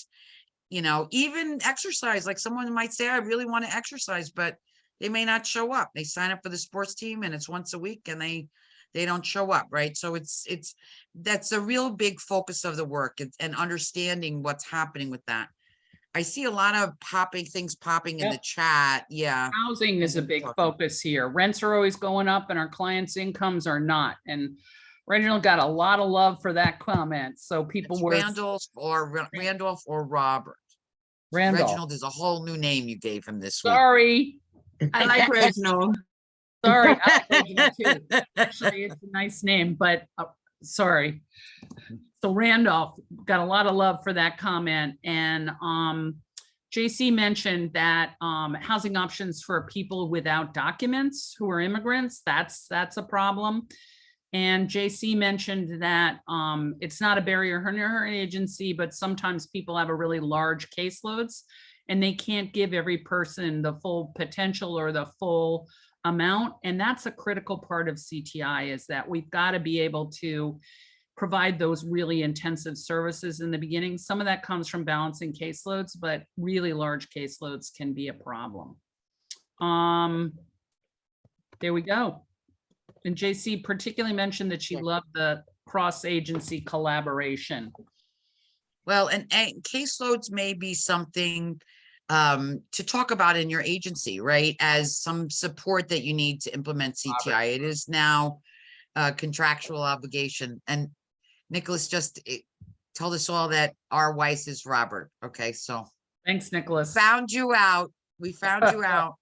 even exercise. Like, someone might say, I really want to exercise, but they may not show up. They sign up for the sports team and it's once a week and they don't show up, right? So that's a real big focus of the work, and understanding what's happening with that. I see a lot of things popping in the chat. Yeah. Housing is a big focus here. Rents are always going up and our clients' incomes are not. And Reginald got a lot of love for that comment. So people were. Randolph or Robert. Randolph. Reginald is a whole new name you gave him this week. Sorry. I like Reginald. Sorry. I like Reginald too. Actually, it's a nice name, but sorry. So Randolph got a lot of love for that comment. And JC mentioned that housing options for people without documents who are immigrants, that's a problem. And JC mentioned that it's not a barrier in her agency, but sometimes people have a really large caseloads and they can't give every person the full potential or the full amount. And that's a critical part of CTI, is that we've got to be able to provide those really intensive services in the beginning. Some of that comes from balancing caseloads, but really large caseloads can be a problem. There we go. And JC particularly mentioned that she loved the cross-agency collaboration. Well, and caseloads may be something to talk about in your agency, right? As some support that you need to implement CTI. It is now a contractual obligation. And Nicholas just told us all that our Weiss is Robert. Okay, so. Thanks, Nicholas. Found you out. We found you out.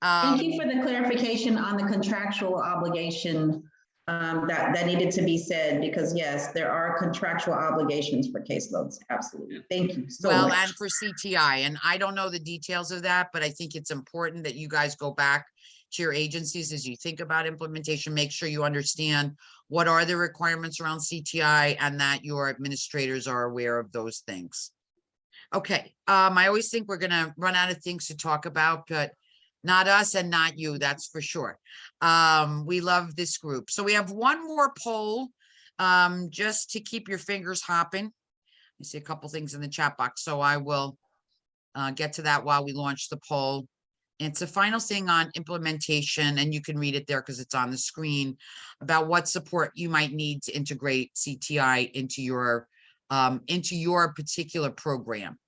Thank you for the clarification on the contractual obligation that needed to be said, because yes, there are contractual obligations for caseloads. Absolutely. Thank you so much. And for CTI, and I don't know the details of that, but I think it's important that you guys go back to your agencies as you think about implementation. Make sure you understand what are the requirements around CTI and that your administrators are aware of those things. Okay, I always think we're gonna run out of things to talk about, but not us and not you, that's for sure. We love this group. So we have one more poll, just to keep your fingers hopping. I see a couple things in the chat box, so I will get to that while we launch the poll. It's a final thing on implementation, and you can read it there because it's on the screen, about what support you might need to integrate CTI into your particular program.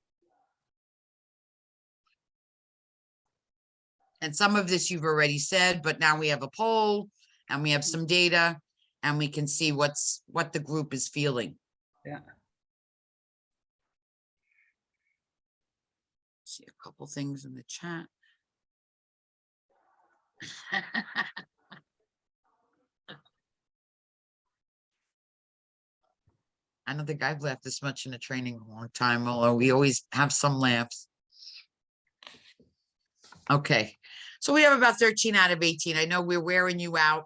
And some of this you've already said, but now we have a poll and we have some data and we can see what the group is feeling. Yeah. See a couple things in the chat. I don't think I've laughed this much in a training in a long time, although we always have some laughs. Okay, so we have about 13 out of 18. I know we're wearing you out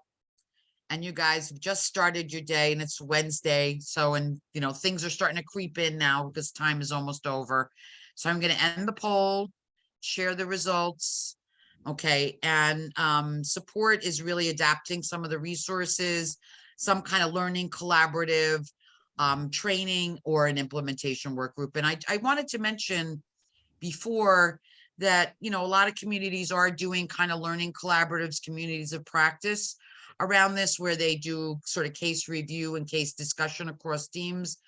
and you guys have just started your day and it's Wednesday. So, and you know, things are starting to creep in now because time is almost over. So I'm going to end the poll, share the results. Okay, and support is really adapting some of the resources, some kind of learning collaborative, training, or an implementation work group. And I wanted to mention before that, you know, a lot of communities are doing kind of learning collaboratives, communities of practice around this, where they do sort of case review and case discussion across teams.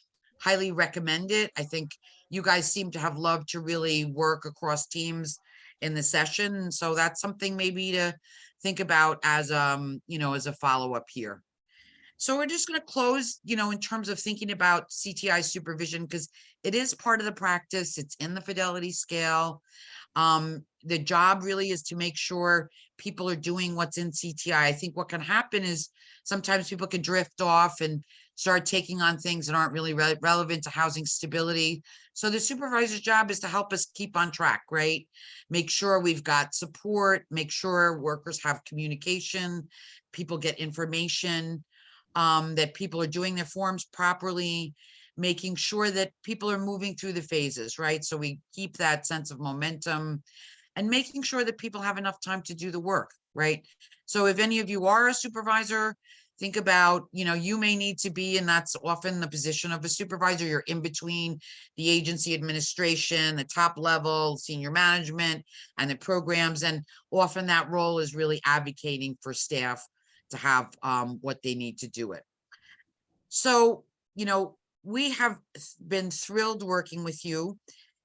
Highly recommend it. I think you guys seem to have loved to really work across teams in the session. So that's something maybe to think about as, you know, as a follow-up here. So we're just going to close, you know, in terms of thinking about CTI supervision, because it is part of the practice. It's in the fidelity scale. The job really is to make sure people are doing what's in CTI. I think what can happen is sometimes people can drift off and start taking on things that aren't really relevant to housing stability. So the supervisor's job is to help us keep on track, right? Make sure we've got support, make sure workers have communication, people get information, that people are doing their forms properly, making sure that people are moving through the phases, right? So we keep that sense of momentum and making sure that people have enough time to do the work, right? So if any of you are a supervisor, think about, you know, you may need to be, and that's often the position of a supervisor. You're in between the agency administration, the top level, senior management, and the programs. And often that role is really advocating for staff to have what they need to do it. So, you know, we have been thrilled working with you.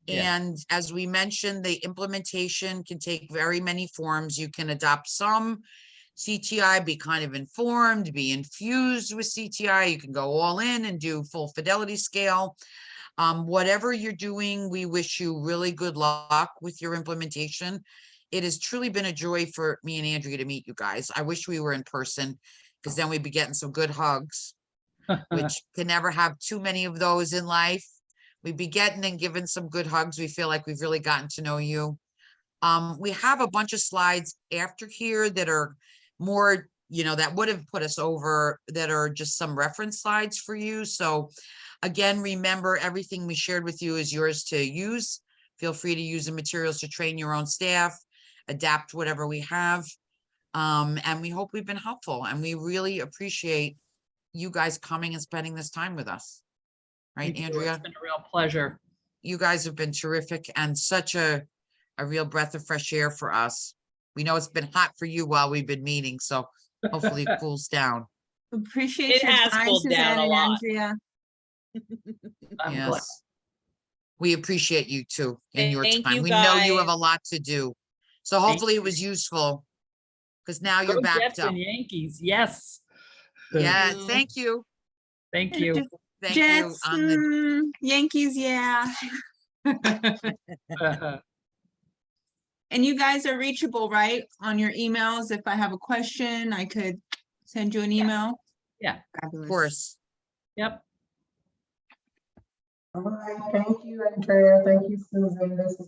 Yeah. And as we mentioned, the implementation can take very many forms. You can adopt some CTI, be kind of informed, be infused with CTI. You can go all in and do full fidelity scale. Whatever you're doing, we wish you really good luck with your implementation. It has truly been a joy for me and Andrea to meet you guys. I wish we were in person, because then we'd be getting some good hugs, which can never have too many of those in life. We'd be getting and giving some good hugs. We feel like we've really gotten to know you. We have a bunch of slides after here that are more, you know, that would have put us over, that are just some reference slides for you. So again, remember, everything we shared with you is yours to use. Feel free to use the materials to train your own staff, adapt whatever we have. And we hope we've been helpful, and we really appreciate you guys coming and spending this time with us. Right, Thank you. Andrea? It's been a real pleasure. You guys have been terrific and such a real breath of fresh air for us. We know it's been hot for you while we've been meeting, so hopefully it cools down. Appreciate It your has time, cooled down Suzanne a and lot. Andrea. I'm glad. Yes. We appreciate you too and your Thank time. you, We know you have a guys. lot to do. So hopefully it was useful, because now Go you're backed Jets up. and Yankees. Yes. Yeah, you. thank you. Thank you. Thank Jets, you. On the Yankees, yeah. And you guys are reachable, right? On your emails. If I have a question, I could send you an email. Yeah. Fabulous. course. Yep. All right, thank you, Andrea. Thank you, Susan. This is